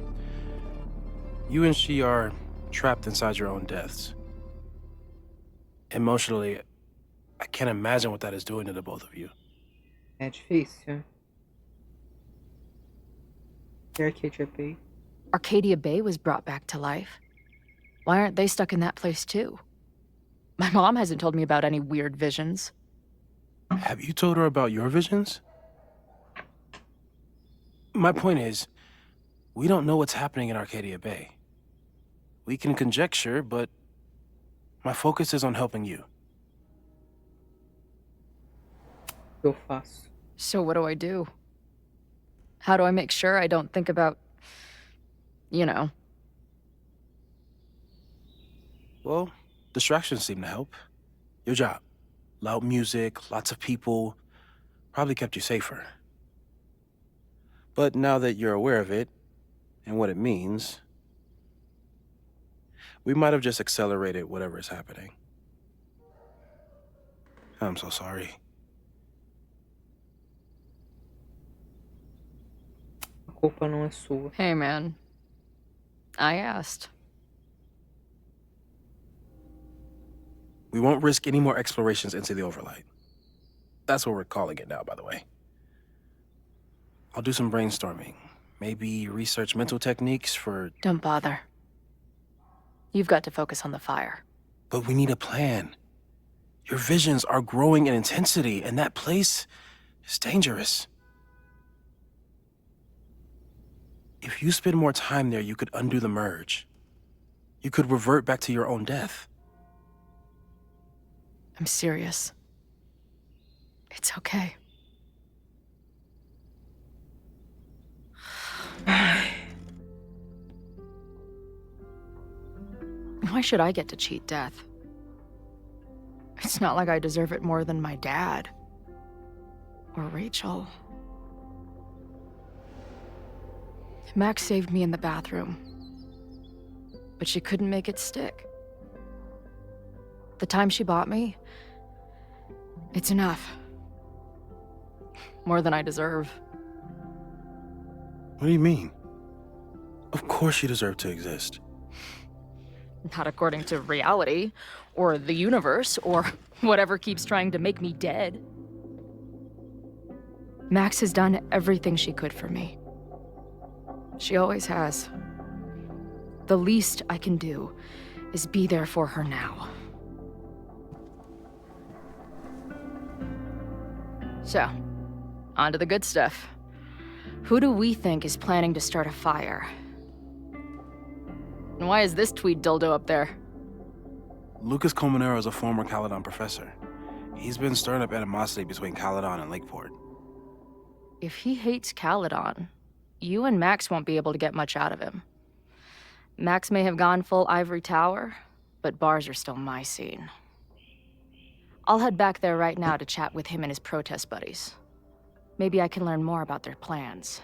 S16: you and she are trapped inside your own deaths. Emotionally, I can't imagine what that is doing to the both of you.
S1: É difícil. E Arcadia Bay?
S4: Arcadia Bay was brought back to life. Why aren't they stuck in that place too? My mom hasn't told me about any weird visions.
S16: Have you told her about your visions? My point is, we don't know what's happening in Arcadia Bay. We can conjecture, but my focus is on helping you.
S1: Eu faço.
S4: So what do I do? How do I make sure I don't think about... you know?
S16: Well, distractions seem to help. Your job. Loud music, lots of people, probably kept you safer. But now that you're aware of it, and what it means, we might have just accelerated whatever is happening. I'm so sorry.
S1: A culpa não é sua.
S4: Hey, man. I asked.
S16: We won't risk any more explorations into the overlight. That's what we're calling it now, by the way. I'll do some brainstorming. Maybe research mental techniques for...
S4: Don't bother. You've got to focus on the fire.
S16: But we need a plan. Your visions are growing in intensity, and that place is dangerous. If you spend more time there, you could undo the merge. You could revert back to your own death.
S4: I'm serious. It's okay. Why should I get to cheat death? It's not like I deserve it more than my dad. Or Rachel. Max saved me in the bathroom. But she couldn't make it stick. The time she bought me, it's enough. More than I deserve.
S16: What do you mean? Of course you deserve to exist.
S4: Not according to reality, or the universe, or whatever keeps trying to make me dead. Max has done everything she could for me. She always has. The least I can do is be there for her now. So, on to the good stuff. Who do we think is planning to start a fire? And why is this tweed dildo up there?
S16: Lucas Colmenero is a former Caledon professor. He's been stirring up animosity between Caledon and Lakeport.
S4: If he hates Caledon, you and Max won't be able to get much out of him. Max may have gone full ivory tower, but bars are still my scene. I'll head back there right now to chat with him and his protest buddies. Maybe I can learn more about their plans.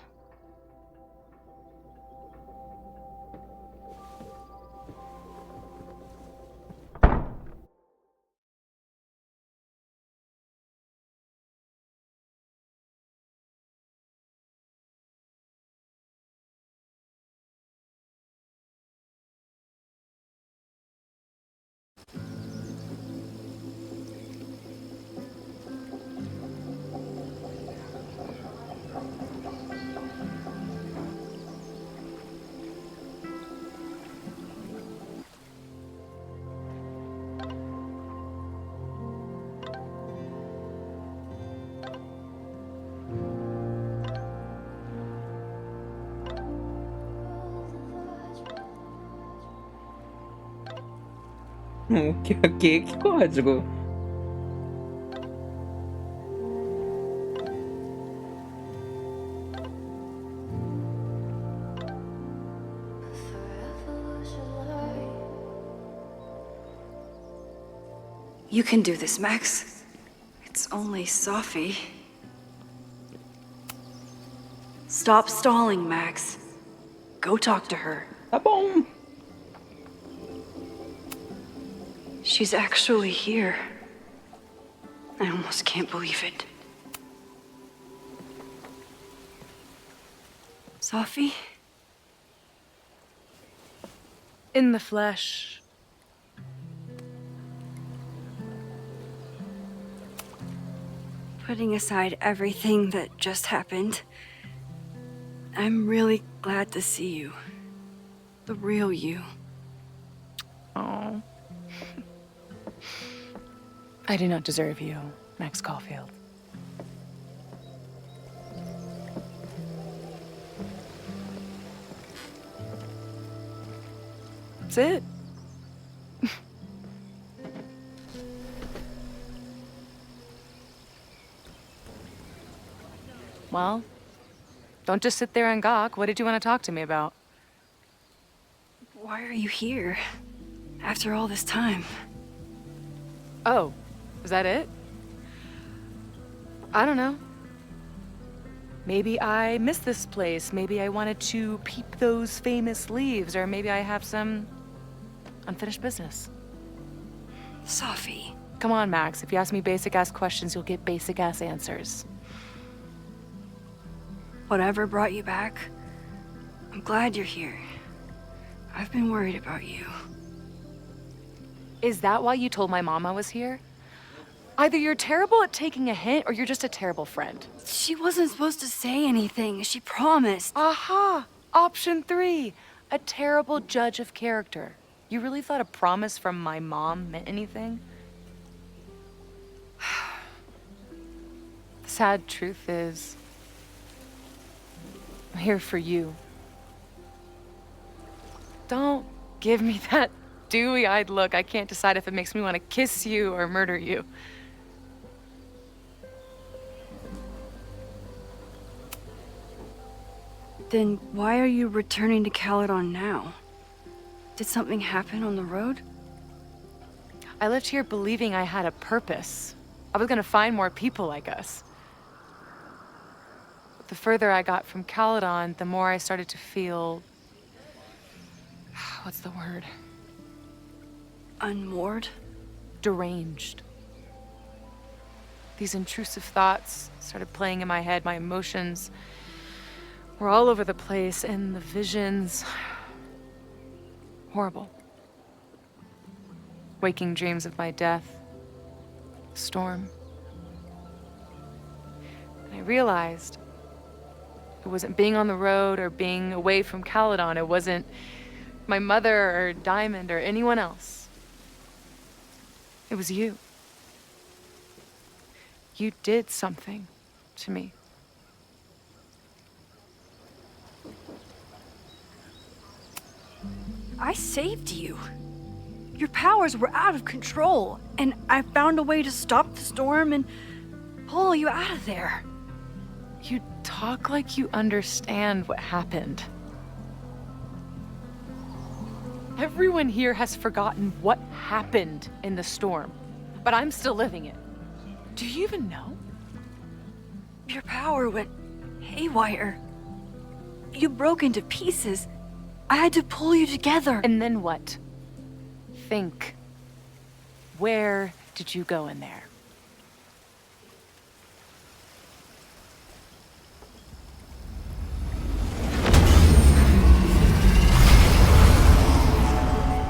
S1: Que código?
S3: You can do this, Max. It's only Sophie. Stop stalling, Max. Go talk to her.
S1: Tá bom.
S3: She's actually here. I almost can't believe it. Sophie?
S8: In the flesh.
S3: Putting aside everything that just happened, I'm really glad to see you. The real you.
S11: Oh. I do not deserve you, Max Caulfield. That's it. Well, don't just sit there and gawk. What did you want to talk to me about?
S3: Why are you here? After all this time?
S11: Oh, is that it? I don't know. Maybe I miss this place. Maybe I wanted to peep those famous leaves, or maybe I have some unfinished business.
S3: Sophie.
S11: Come on, Max. If you ask me basic-ass questions, you'll get basic-ass answers.
S3: Whatever brought you back, I'm glad you're here. I've been worried about you.
S11: Is that why you told my mom I was here? Either you're terrible at taking a hint, or you're just a terrible friend.
S3: She wasn't supposed to say anything. She promised.
S11: Aha! Option 3. A terrible judge of character. You really thought a promise from my mom meant anything? The sad truth is, I'm here for you. Don't give me that dewy-eyed look. I can't decide if it makes me want to kiss you or murder you.
S3: Then why are you returning to Caledon now? Did something happen on the road?
S11: I left here believing I had a purpose. I was gonna find more people like us. But the further I got from Caledon, the more I started to feel... what's the word?
S3: Unmoored?
S11: Deranged. These intrusive thoughts started playing in my head. My emotions were all over the place, and the visions... horrible. Waking dreams of my death. Storm. And I realized it wasn't being on the road or being away from Caledon. It wasn't my mother or Diamond or anyone else. It was you. You did something to me.
S3: I saved you. Your powers were out of control, and I found a way to stop the storm and pull you out of there.
S11: You talk like you understand what happened. Everyone here has forgotten what happened in the storm, but I'm still living it. Do you even know?
S3: Your power went haywire. You broke into pieces. I had to pull you together.
S11: And then what? Think. Where did you go in there?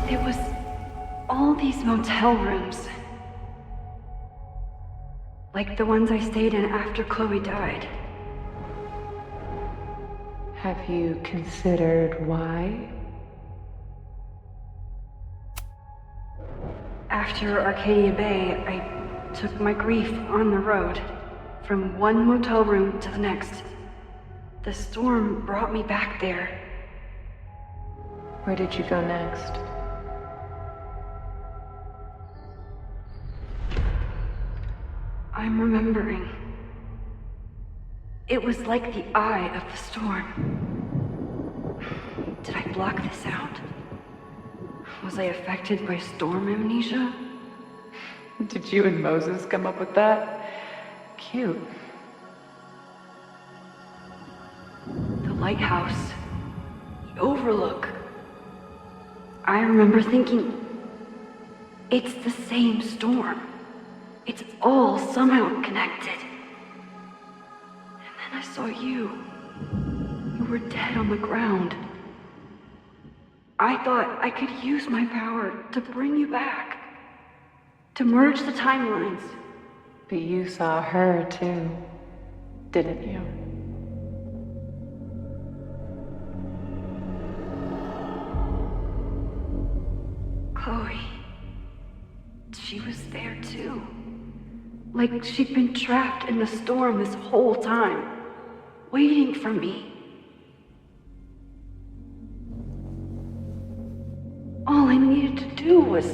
S3: It was all these motel rooms. Like the ones I stayed in after Chloe died.
S11: Have you considered why?
S3: After Arcadia Bay, I took my grief on the road, from one motel room to the next. The storm brought me back there.
S11: Where did you go next?
S3: I'm remembering. It was like the eye of the storm. Did I block this out? Was I affected by storm amnesia?
S5: Did you and Moses come up with that? Cute.
S3: The lighthouse. The overlook. I remember thinking, it's the same storm. It's all somehow connected. And then I saw you. You were dead on the ground. I thought I could use my power to bring you back. To merge the timelines.
S5: But you saw her too, didn't you?
S3: Chloe. She was there too. Like she'd been trapped in the storm this whole time, waiting for me. All I needed to do was...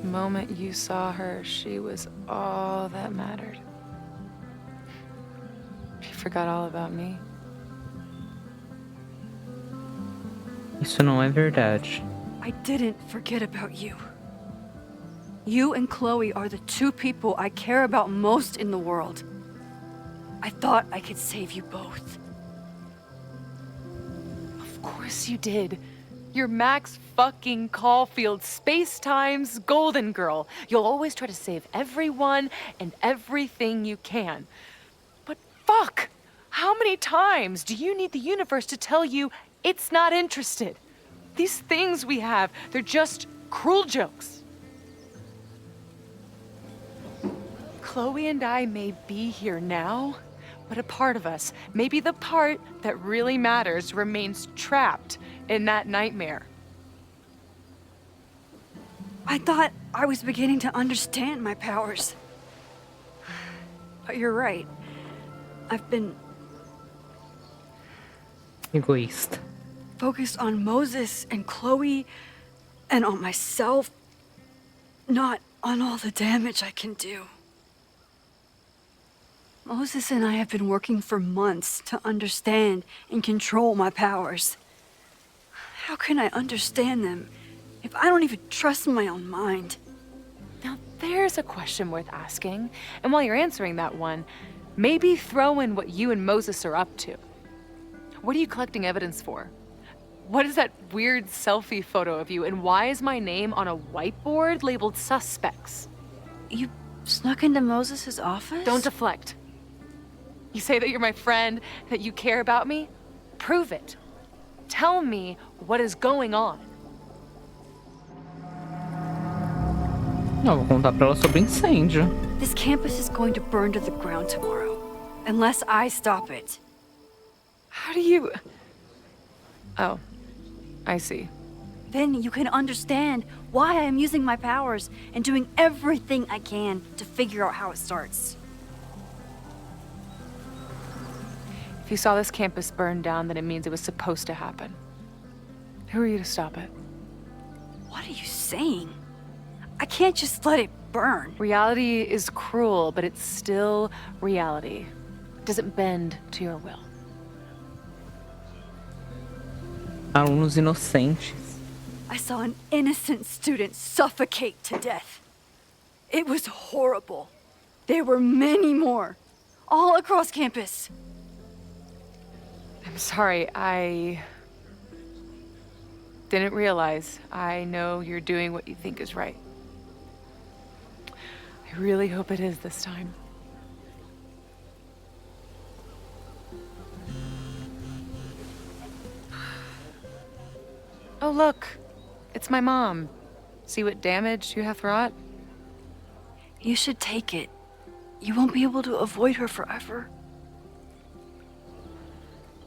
S11: The moment you saw her, she was all that mattered. She forgot all about me.
S1: Isso não é verdade.
S8: I didn't forget about you. You and Chloe are the two people I care about most in the world. I thought I could save you both.
S11: Of course you did. You're Max fucking Caulfield, Space-Time's golden girl. You'll always try to save everyone and everything you can. But fuck! How many times do you need the universe to tell you it's not interested? These things we have, they're just cruel jokes. Chloe and I may be here now, but a part of us, maybe the part that really matters, remains trapped in that nightmare.
S8: I thought I was beginning to understand my powers. But you're right. I've been
S1: Egoísta.
S8: focused on Moses and Chloe and on myself, not on all the damage I can do. Moses and I have been working for months to understand and control my powers. How can I understand them if I don't even trust my own mind?
S11: Now there's a question worth asking, and while you're answering that one, maybe throw in what you and Moses are up to. What are you collecting evidence for? What is that weird selfie photo of you, and why is my name on a whiteboard labeled suspects?
S8: You snuck into Moses' office?
S11: Don't deflect. You say that you're my friend, that you care about me? Prove it. Tell me what is going on.
S1: Não, vou contar pra ela sobre incêndio.
S8: This campus is going to burn to the ground tomorrow, unless I stop it.
S11: How do you... Oh, I see.
S8: Then you can understand why I am using my powers and doing everything I can to figure out how it starts.
S11: If you saw this campus burn down, then it means it was supposed to happen. Who are you to stop it?
S8: What are you saying? I can't just let it burn.
S11: Reality is cruel, but it's still reality. It doesn't bend to your will.
S1: Alunos inocentes.
S8: I saw an innocent student suffocate to death. It was horrible. There were many more, all across campus.
S11: I'm sorry, I didn't realize. I know you're doing what you think is right. I really hope it is this time. Oh, look. It's my mom. See what damage you have wrought?
S8: You should take it. You won't be able to avoid her forever.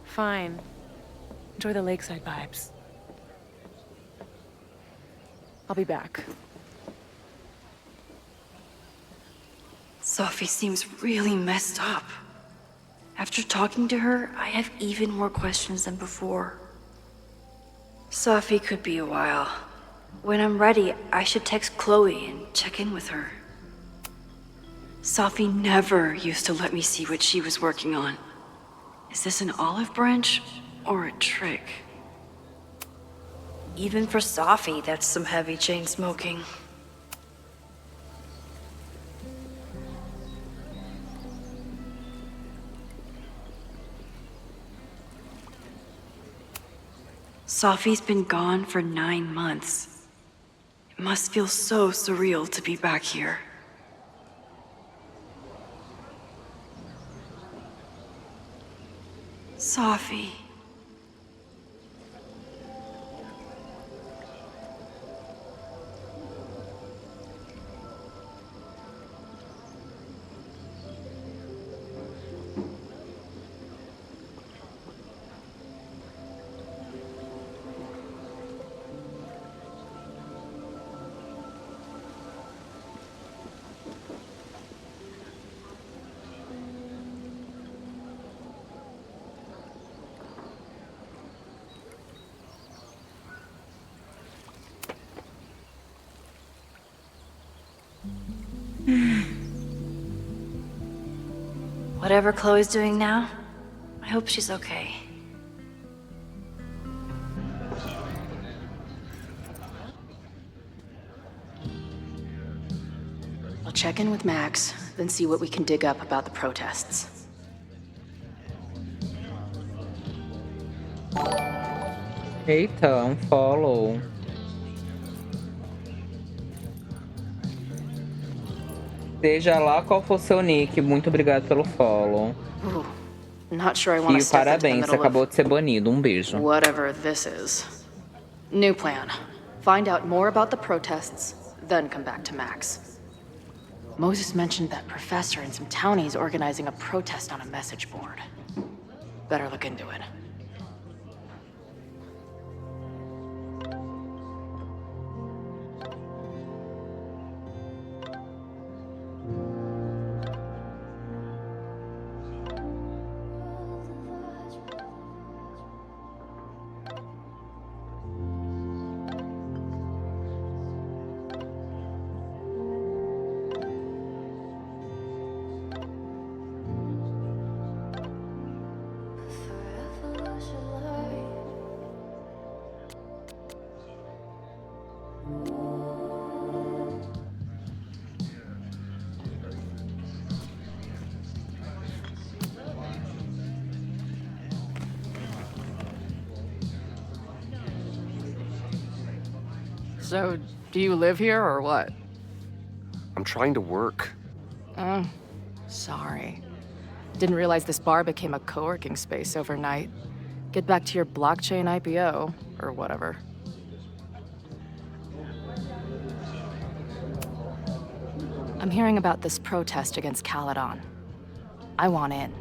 S11: Fine. Enjoy the lakeside vibes. I'll be back.
S3: Sophie seems really messed up. After talking to her, I have even more questions than before. Sophie could be a while. When I'm ready, I should text Chloe and check in with her. Sophie never used to let me see what she was working on. Is this an olive branch or a trick? Even for Sophie, that's some heavy chain smoking. Sophie's been gone for 9 months. It must feel so surreal to be back here. Sophie. Whatever Chloe's doing now, I hope she's okay.
S17: I'll check in with Max, then see what we can dig up about the protests.
S1: Eita, follow. Seja lá qual for seu nick, muito obrigado pelo follow.
S17: Ooh, not sure I want
S1: E
S17: to step into the
S1: parabéns, você
S17: middle
S1: acabou
S17: of
S1: de ser banido. Beijo.
S17: whatever this is. New plan. Find out more about the protests, then come back to Max. Moses mentioned that professor and some townies organizing a protest on a message board. Better look into it.
S4: So, do you live here or what?
S18: I'm trying to work.
S4: Oh, sorry. Didn't realize this bar became a co-working space overnight. Get back to your blockchain IPO, or whatever. I'm hearing about this protest against Caledon. I want in.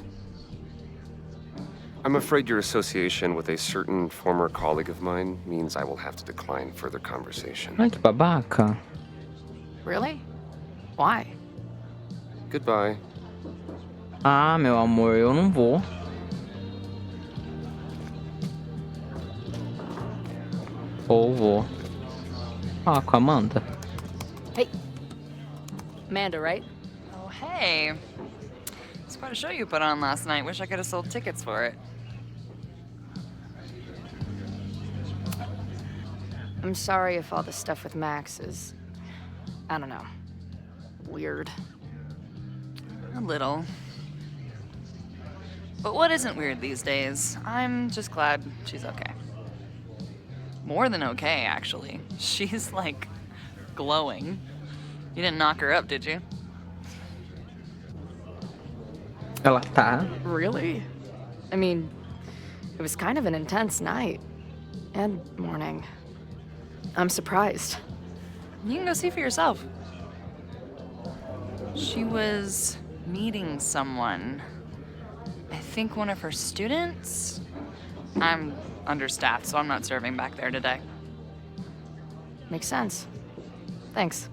S18: I'm afraid your association with a certain former colleague of mine means I will have to decline further conversation.
S1: Ai, que babaca.
S4: Really? Why?
S18: Goodbye.
S1: Ah, meu amor, eu não vou. Ou vou. Ah, com a Amanda.
S4: Hey. Amanda, right?
S19: Oh, hey. It's quite a show you put on last night. Wish I could have sold tickets for it.
S4: I'm sorry if all the stuff with Max is, I don't know, weird.
S19: A little. But what isn't weird these days? I'm just glad she's okay. More than okay, actually. She's, like, glowing. You didn't knock her up, did you?
S1: Ela tá.
S4: Really? I mean, it was kind of an intense night. And morning. I'm surprised.
S19: You can go see for yourself. She was meeting someone. I think one of her students? I'm understaffed, so I'm not serving back there today.
S4: Makes sense. Thanks.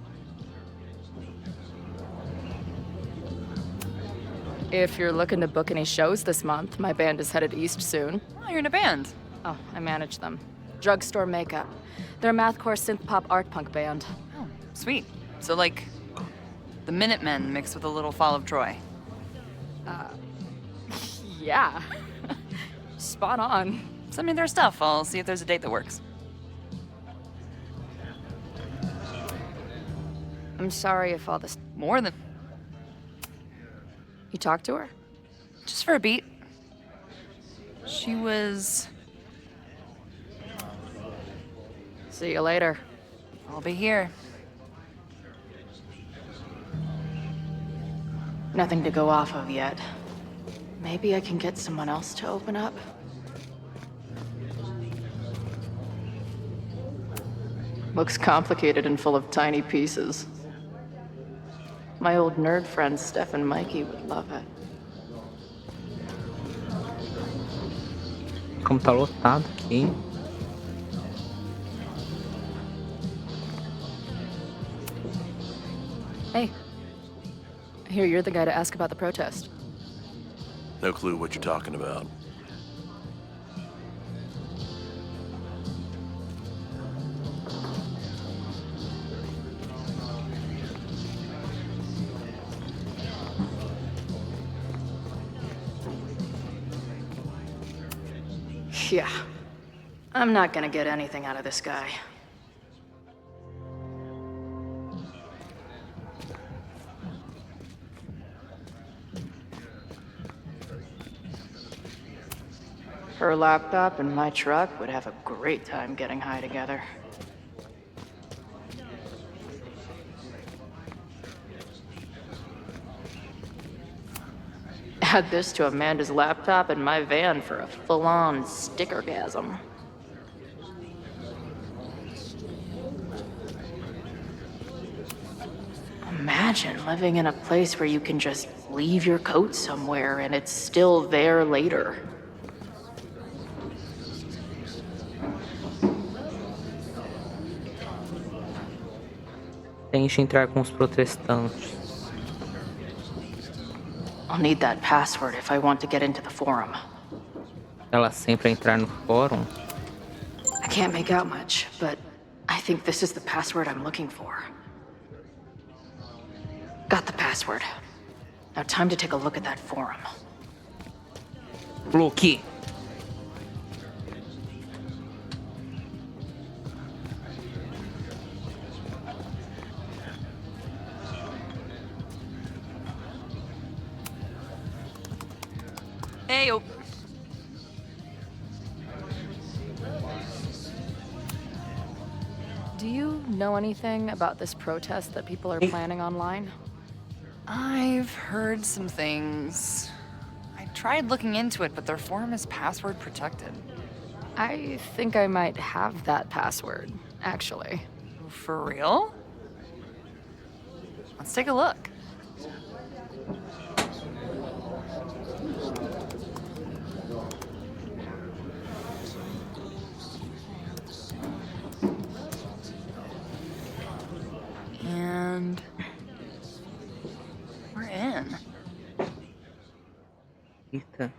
S17: If you're looking to book any shows this month, my band is headed east soon.
S19: Oh, you're in a band.
S17: Oh, I manage them. Drugstore Makeup. They're a mathcore synth-pop art punk band.
S19: Oh, sweet. So like, the Minutemen mixed with a little Fall of Troy.
S17: Yeah. Spot on.
S19: Send me their stuff. I'll see if there's a date that works.
S17: I'm sorry if all this...
S19: More than...
S17: You talked to her?
S19: Just for a beat. She was...
S17: See you later.
S19: I'll be here.
S17: Nothing to go off of yet. Maybe I can get someone else to open up? Looks complicated and full of tiny pieces. My old nerd friends Steph and Mikey would love it.
S1: Como tá lotado aqui.
S17: Hey. I hear you're the guy to ask about the protest.
S20: No clue what you're talking about.
S17: Yeah. I'm not gonna get anything out of this guy. Her laptop and my truck would have a great time getting high together. Add this to Amanda's laptop and my van for a full-on stickergasm. Imagine living in a place where you can just leave your coat somewhere and it's still there later.
S1: Tente entrar com os protestantes.
S17: I'll need that password if I want to get into the forum.
S1: Ela sempre entrar no fórum.
S17: I can't make out much, but I think this is the password I'm looking for. Got the password. Now time to take a look at that forum.
S1: Loki.
S19: Hey,
S17: Do you know anything about this protest that people are planning online?
S19: I've heard some things. I tried looking into it, but their forum is password protected.
S17: I think I might have that password, actually.
S19: For real? Let's take a look. And we're in.
S1: Eita.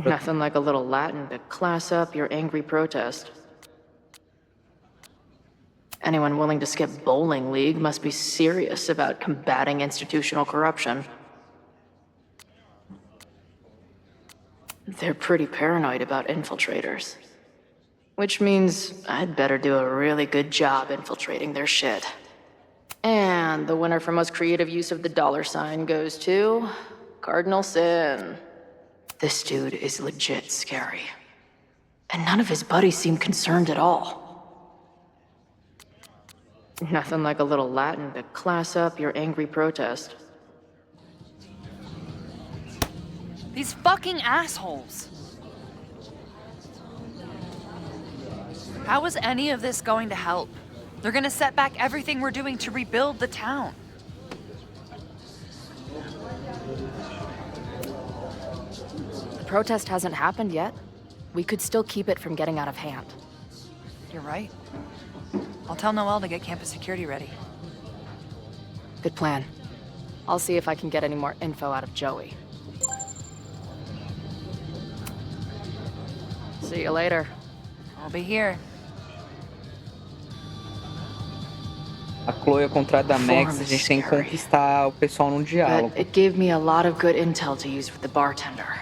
S17: Nothing like a little Latin to class up your angry protest. Anyone willing to skip bowling league must be serious about combating institutional corruption. They're pretty paranoid about infiltrators. Which means I'd better do a really good job infiltrating their shit. And the winner for most creative use of the $sign goes to Cardinal Sin. This dude is legit scary. And none of his buddies seem concerned at all. Nothing like a little Latin to class up your angry protest.
S19: These fucking assholes. How is any of this going to help? They're gonna set back everything we're doing to rebuild the town.
S17: The protest hasn't happened yet. We could still keep it from getting out of hand.
S19: You're right. I'll tell Noelle to get campus security ready.
S17: Good plan.
S4: I'll see if I can get any more info out of Joey. See you later.
S19: I'll be here.
S1: A Chloe, ao contrário da Max, a gente tem que conquistar o pessoal num diálogo.
S17: But it gave me a lot of good intel to use with the bartender.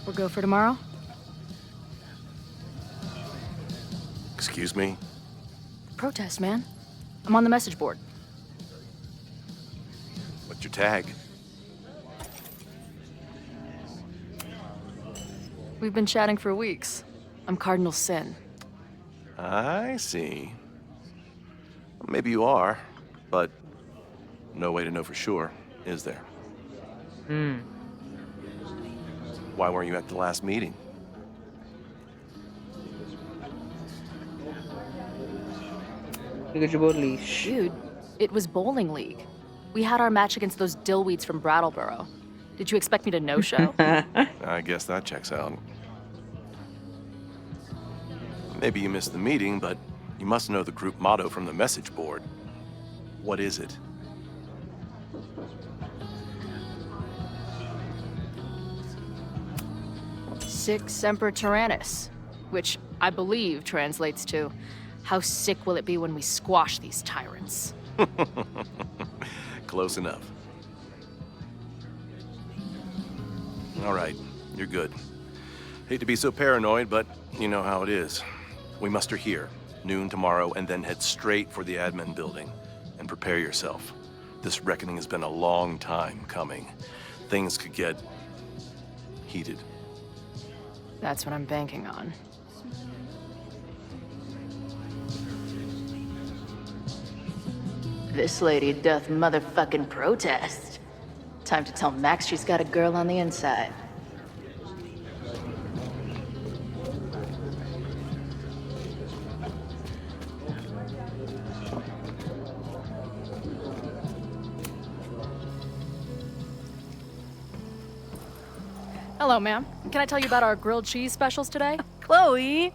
S4: We'll go for tomorrow?
S20: Excuse me?
S4: Protest, man. I'm on the message board.
S20: What's your tag?
S4: We've been chatting for weeks. I'm Cardinal Sin.
S20: I see. Maybe you are, but no way to know for sure, is there? Why weren't you at the last meeting?
S4: Dude, it was bowling league. We had our match against those dillweeds from Brattleboro. Did you expect me to no-show?
S20: I guess that checks out. Maybe you missed the meeting, but you must know the group motto from the message board. What is it?
S4: Sic Semper Tyrannis, which I believe translates to, how sick will it be when we squash these tyrants?
S20: Close enough. All right, you're good. Hate to be so paranoid, but you know how it is. We muster here, noon tomorrow, and then head straight for the admin building. And prepare yourself. This reckoning has been a long time coming. Things could get heated.
S4: That's what I'm banking on.
S17: This lady doth motherfucking protest. Time to tell Max she's got a girl on the inside.
S4: Hello, ma'am. Can I tell you about our grilled cheese specials today?
S8: Chloe!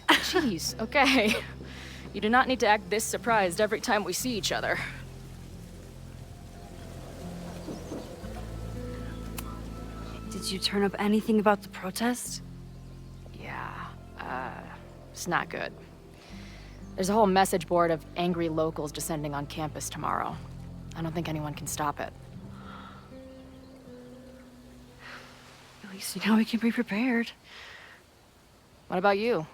S4: Jeez, okay. You do not need to act this surprised every time we see each other.
S8: Did you turn up anything about the protest?
S4: Yeah, it's not good. There's a whole message board of angry locals descending on campus tomorrow. I don't think anyone can stop it.
S8: At least you know we can be prepared.
S4: What about you?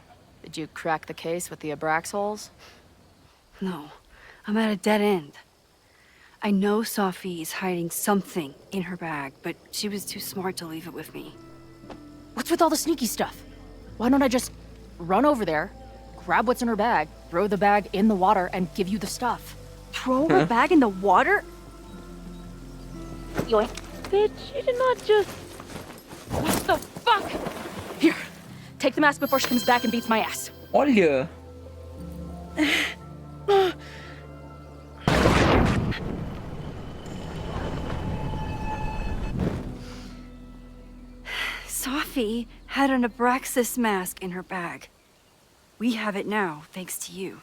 S4: Did you crack the case with the Abrax holes?
S8: No, I'm at a dead end. I know Sophie is hiding something in her bag, but she was too smart to leave it with me.
S4: What's with all the sneaky stuff? Why don't I just run over there, grab what's in her bag, throw the bag in the water, and give you the stuff?
S8: Throw her bag in the water?
S4: Yoink.
S8: Bitch, you did not just...
S4: What the fuck? Here, take the mask before she comes back and beats my ass.
S1: Olha!
S8: Sophie had an Abraxas mask in her bag. We have it now, thanks to you.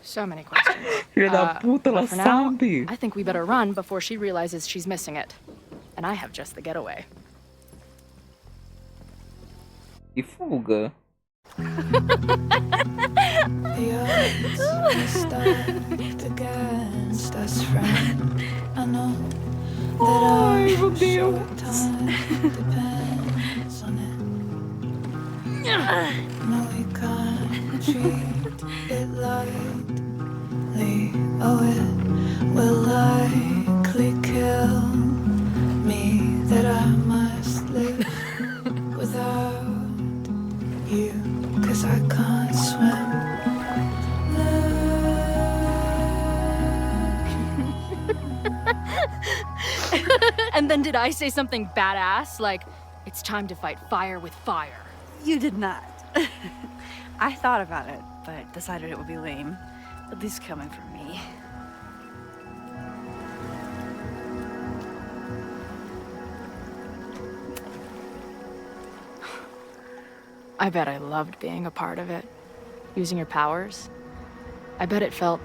S4: So many questions.
S1: Filha da puta, ela
S4: But for now,
S1: sabe.
S4: I think we better run before she realizes she's missing it. And I have just the getaway.
S1: E fuga.
S21: Ai, meu Deus. No, we can't treat it lightly. Oh, it will likely kill me that I must live without you, 'cause I can't swim.
S4: And then did I say something badass? Like, it's time to fight fire with fire.
S8: You did not. I thought about it, but decided it would be lame. At least coming from me.
S4: I bet I loved being a part of it. Using your powers. I bet it felt...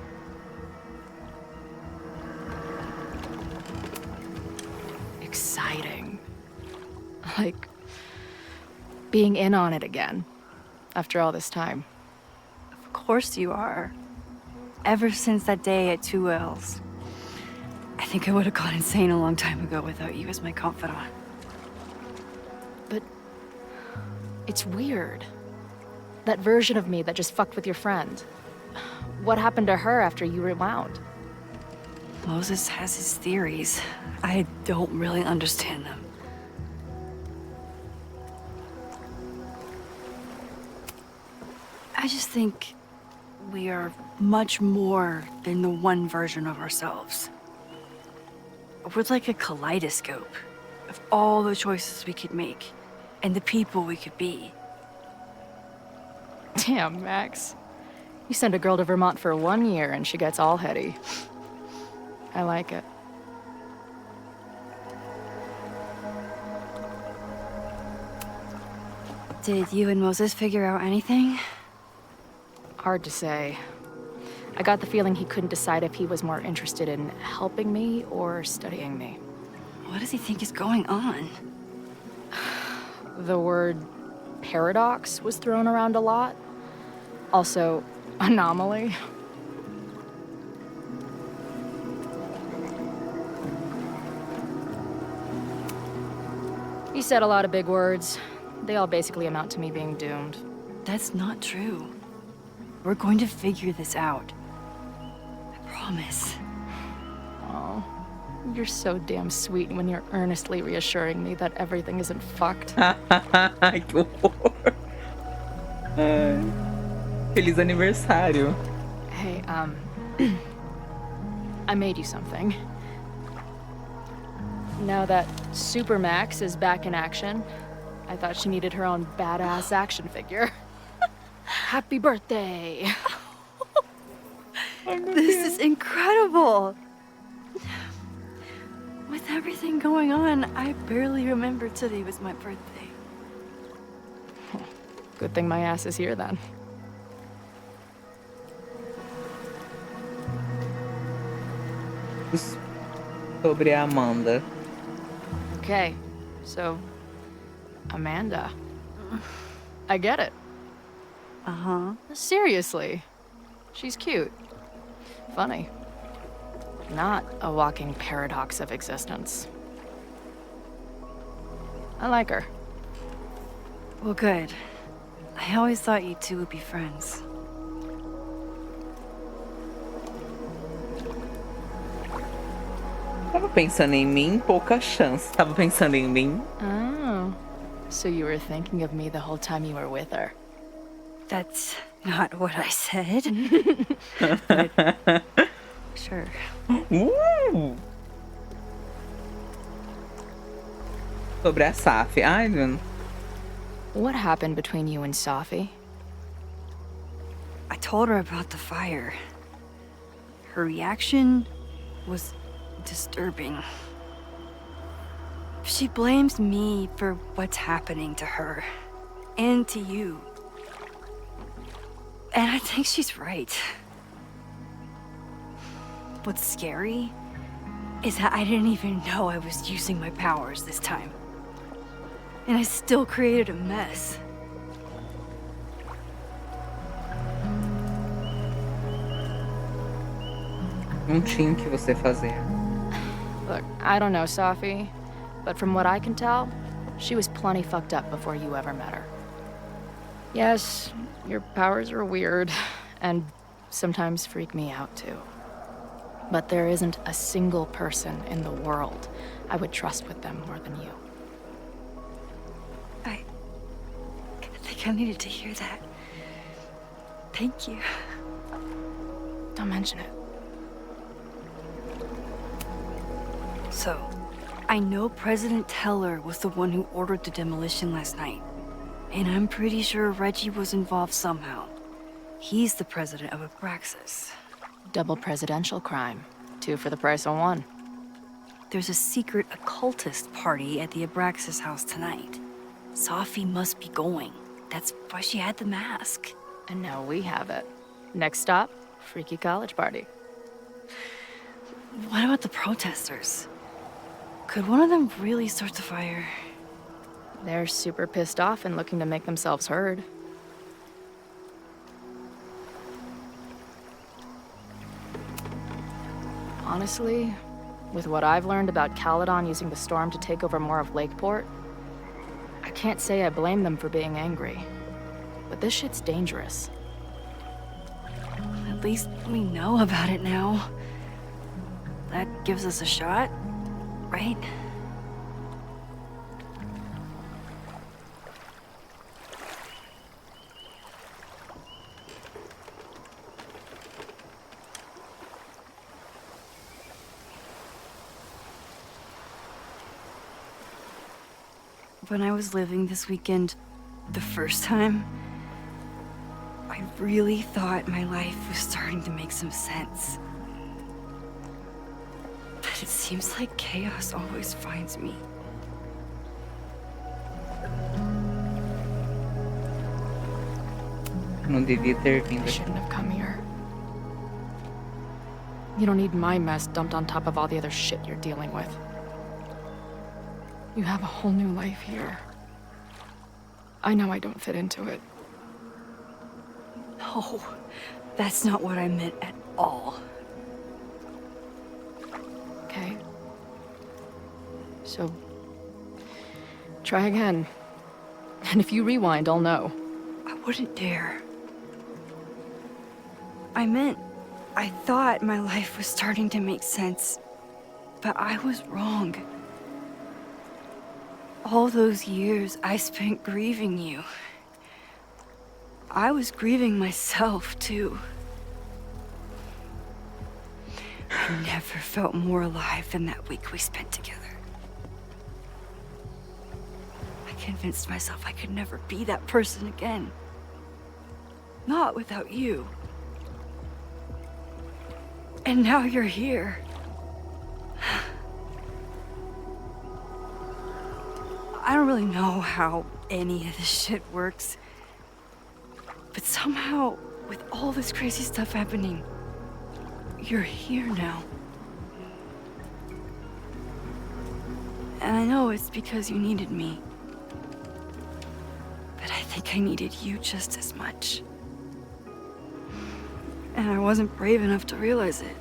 S4: exciting. Like... being in on it again. After all this time.
S8: Of course you are. Ever since that day at 2L's. I think I would have gone insane a long time ago without you as my confidant.
S4: But... it's weird. That version of me that just fucked with your friend. What happened to her after you rewound?
S8: Moses has his theories. I don't really understand them. I just think we are much more than the one version of ourselves. We're like a kaleidoscope of all the choices we could make and the people we could be.
S4: Damn, Max. You send a girl to Vermont for 1 year and she gets all heady. I like it.
S8: Did you and Moses figure out anything?
S4: Hard to say. I got the feeling he couldn't decide if he was more interested in helping me or studying me.
S8: What does he think is going on?
S4: The word paradox was thrown around a lot. Also, anomaly. He said a lot of big words. They all basically amount to me being doomed.
S8: That's not true. We're going to figure this out. I promise.
S4: Oh, you're so damn sweet when you're earnestly reassuring me that everything isn't fucked.
S1: Que horror. Ai. Feliz aniversário.
S4: Hey, I made you something. Now that Super Max is back in action, I thought she needed her own badass action figure. Happy birthday!
S8: This is incredible! With everything going on, I barely remember today was my birthday.
S4: Good thing my ass is here then.
S1: Sobre a Amanda.
S4: Okay, so... Amanda. I get it.
S8: Uh-huh.
S4: Seriously. She's cute. Funny. Not a walking paradox of existence. I like her.
S8: Well, good. I always thought you two would be friends.
S1: Tava pensando em mim, pouca chance. Tava pensando em mim.
S4: Oh. So you were thinking of me the whole time you were with her?
S8: That's not what I said. Sure.
S1: Sobre a Safi. Ai, Deus.
S4: What happened between you and Safi?
S8: I told her about the fire. Her reaction was disturbing. She blames me for what's happening to her and to you. And I think she's right. What's scary is that I didn't even know I was using my powers this time. And I still created a mess.
S1: Não tinha o que você fazer.
S4: Look, I don't know Safi, but from what I can tell, she was plenty fucked up before you ever met her. Yes, your powers are weird, and sometimes freak me out too. But there isn't a single person in the world I would trust with them more than you.
S8: I think I needed to hear that. Thank you.
S4: Don't mention it.
S8: So, I know President Teller was the one who ordered the demolition last night. And I'm pretty sure Reggie was involved somehow. He's the president of Abraxas.
S4: Double presidential crime. 2 for the price of 1.
S8: There's a secret occultist party at the Abraxas house tonight. Safi must be going. That's why she had the mask.
S4: And now we have it. Next stop, freaky college party.
S8: What about the protesters? Could one of them really start the fire?
S4: They're super pissed off and looking to make themselves heard. Honestly, with what I've learned about Caledon using the storm to take over more of Lakeport, I can't say I blame them for being angry. But this shit's dangerous.
S8: At least we know about it now. That gives us a shot, right? When I was living this weekend, the first time, I really thought my life was starting to make some sense. But it seems like chaos always finds me.
S1: Não devia ter vindo.
S4: I shouldn't have come here. You don't need my mess dumped on top of all the other shit you're dealing with. You have a whole new life here. I know I don't fit into it.
S8: No, that's not what I meant at all.
S4: Okay. So, try again. And if you rewind, I'll know.
S8: I wouldn't dare. I thought my life was starting to make sense, but I was wrong. All those years I spent grieving you. I was grieving myself, too. I never felt more alive than that week we spent together. I convinced myself I could never be that person again. Not without you. And now you're here. I don't really know how any of this shit works. But somehow, with all this crazy stuff happening, you're here now. And I know it's because you needed me. But I think I needed you just as much. And I wasn't brave enough to realize it.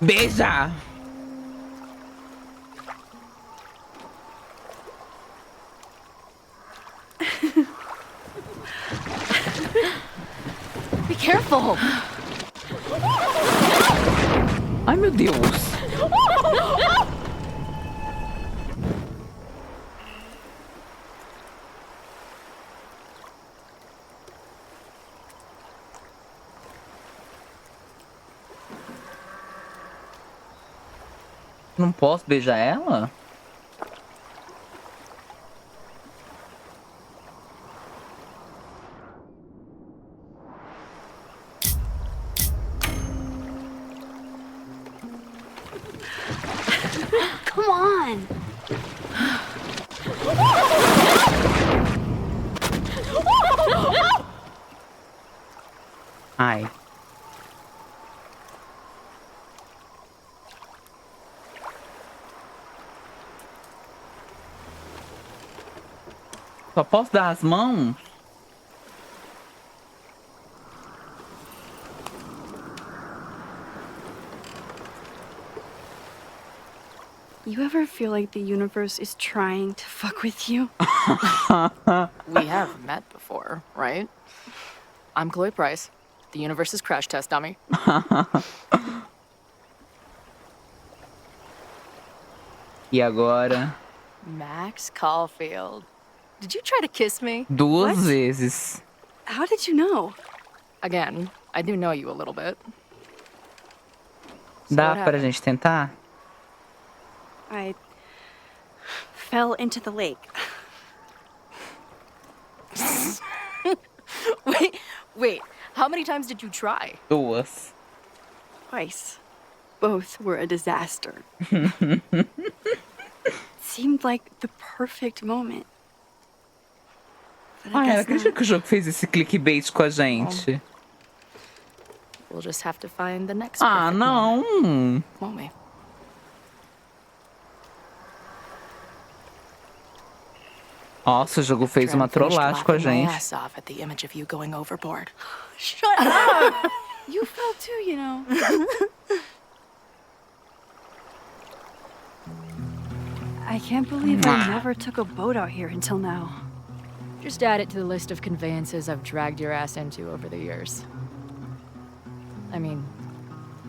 S1: Beija!
S4: Be careful!
S1: Ai, meu Deus! Não posso beijar ela?
S8: Come on!
S1: Ai. Só posso dar as mãos?
S8: You ever feel like the universe is trying to fuck with you?
S4: We have met before, right? I'm Chloe Price, the universe's crash test dummy.
S1: E agora?
S4: Max Caulfield. Did you try to kiss me?
S1: Duas vezes.
S13: How did you know?
S4: Again, I do know you a little bit.
S1: Dá
S4: what
S1: pra
S4: happened?
S1: gente tentar?
S13: I fell into the lake.
S4: Wait. How many times did you try?
S1: Duas.
S13: Twice. Both were a disaster. Seemed like the perfect moment. But I
S1: Ai, eu
S13: guess
S1: acredito
S13: not.
S1: que o jogo fez esse clickbait com a gente.
S4: We'll just have to find the next
S1: Ah,
S4: perfect
S1: não.
S4: moment, won't we?
S1: Nossa, o jogo fez uma
S4: Trent finished
S1: trollagem com a
S4: laughing my
S1: gente.
S4: ass off at the image of you going overboard.
S13: Shut up! You fell too, you know.
S8: I can't believe I never took a boat out here until now.
S4: Just add it to the list of conveyances I've dragged your ass into over the years. I mean,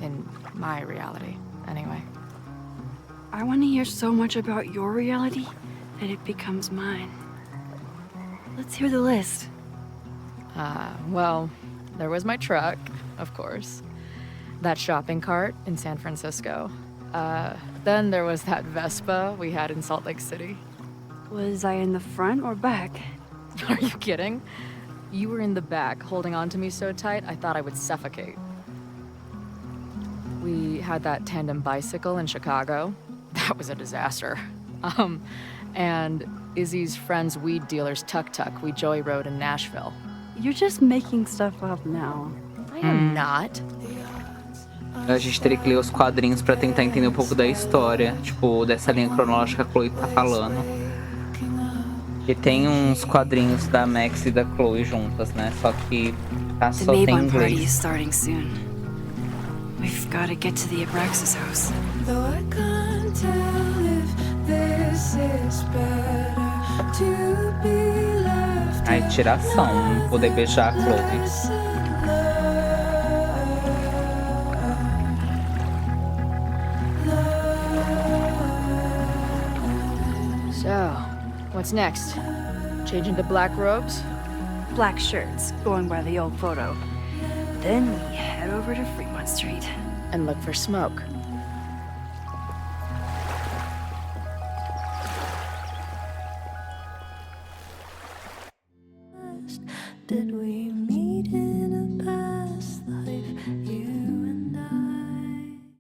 S4: in my reality, anyway.
S8: I want to hear so much about your reality that it becomes mine. Let's hear the list.
S4: Well, there was my truck, of course. That shopping cart in San Francisco. Then there was that Vespa we had in Salt Lake City.
S8: Was I in the front or back?
S4: Are you kidding? You were in the back, holding on to me so tight, I thought I would suffocate. We had that tandem bicycle in Chicago. That was a disaster. And Izzy's friend's weed dealer's tuk-tuk we joy rode in Nashville.
S8: You're just making stuff up now.
S4: I am not.
S1: A gente teria que ler os quadrinhos pra tentar entender um pouco da história. Tipo, dessa linha cronológica que a Chloe tá falando. E tem uns quadrinhos da Max e da Chloe juntas, né? Só que tá
S3: The
S1: só tem
S3: Mabon party is
S1: inglês.
S3: starting soon. We've got to get to the Abraxas house.
S21: Though I can't tell if this is better to be left.
S1: Ai, tiração, poder beijar a Chloe.
S4: So, what's next? Change into black robes?
S8: Black shirts, going by the old photo.
S3: Then we head over to Fremont Street.
S4: And look for smoke.
S21: Did we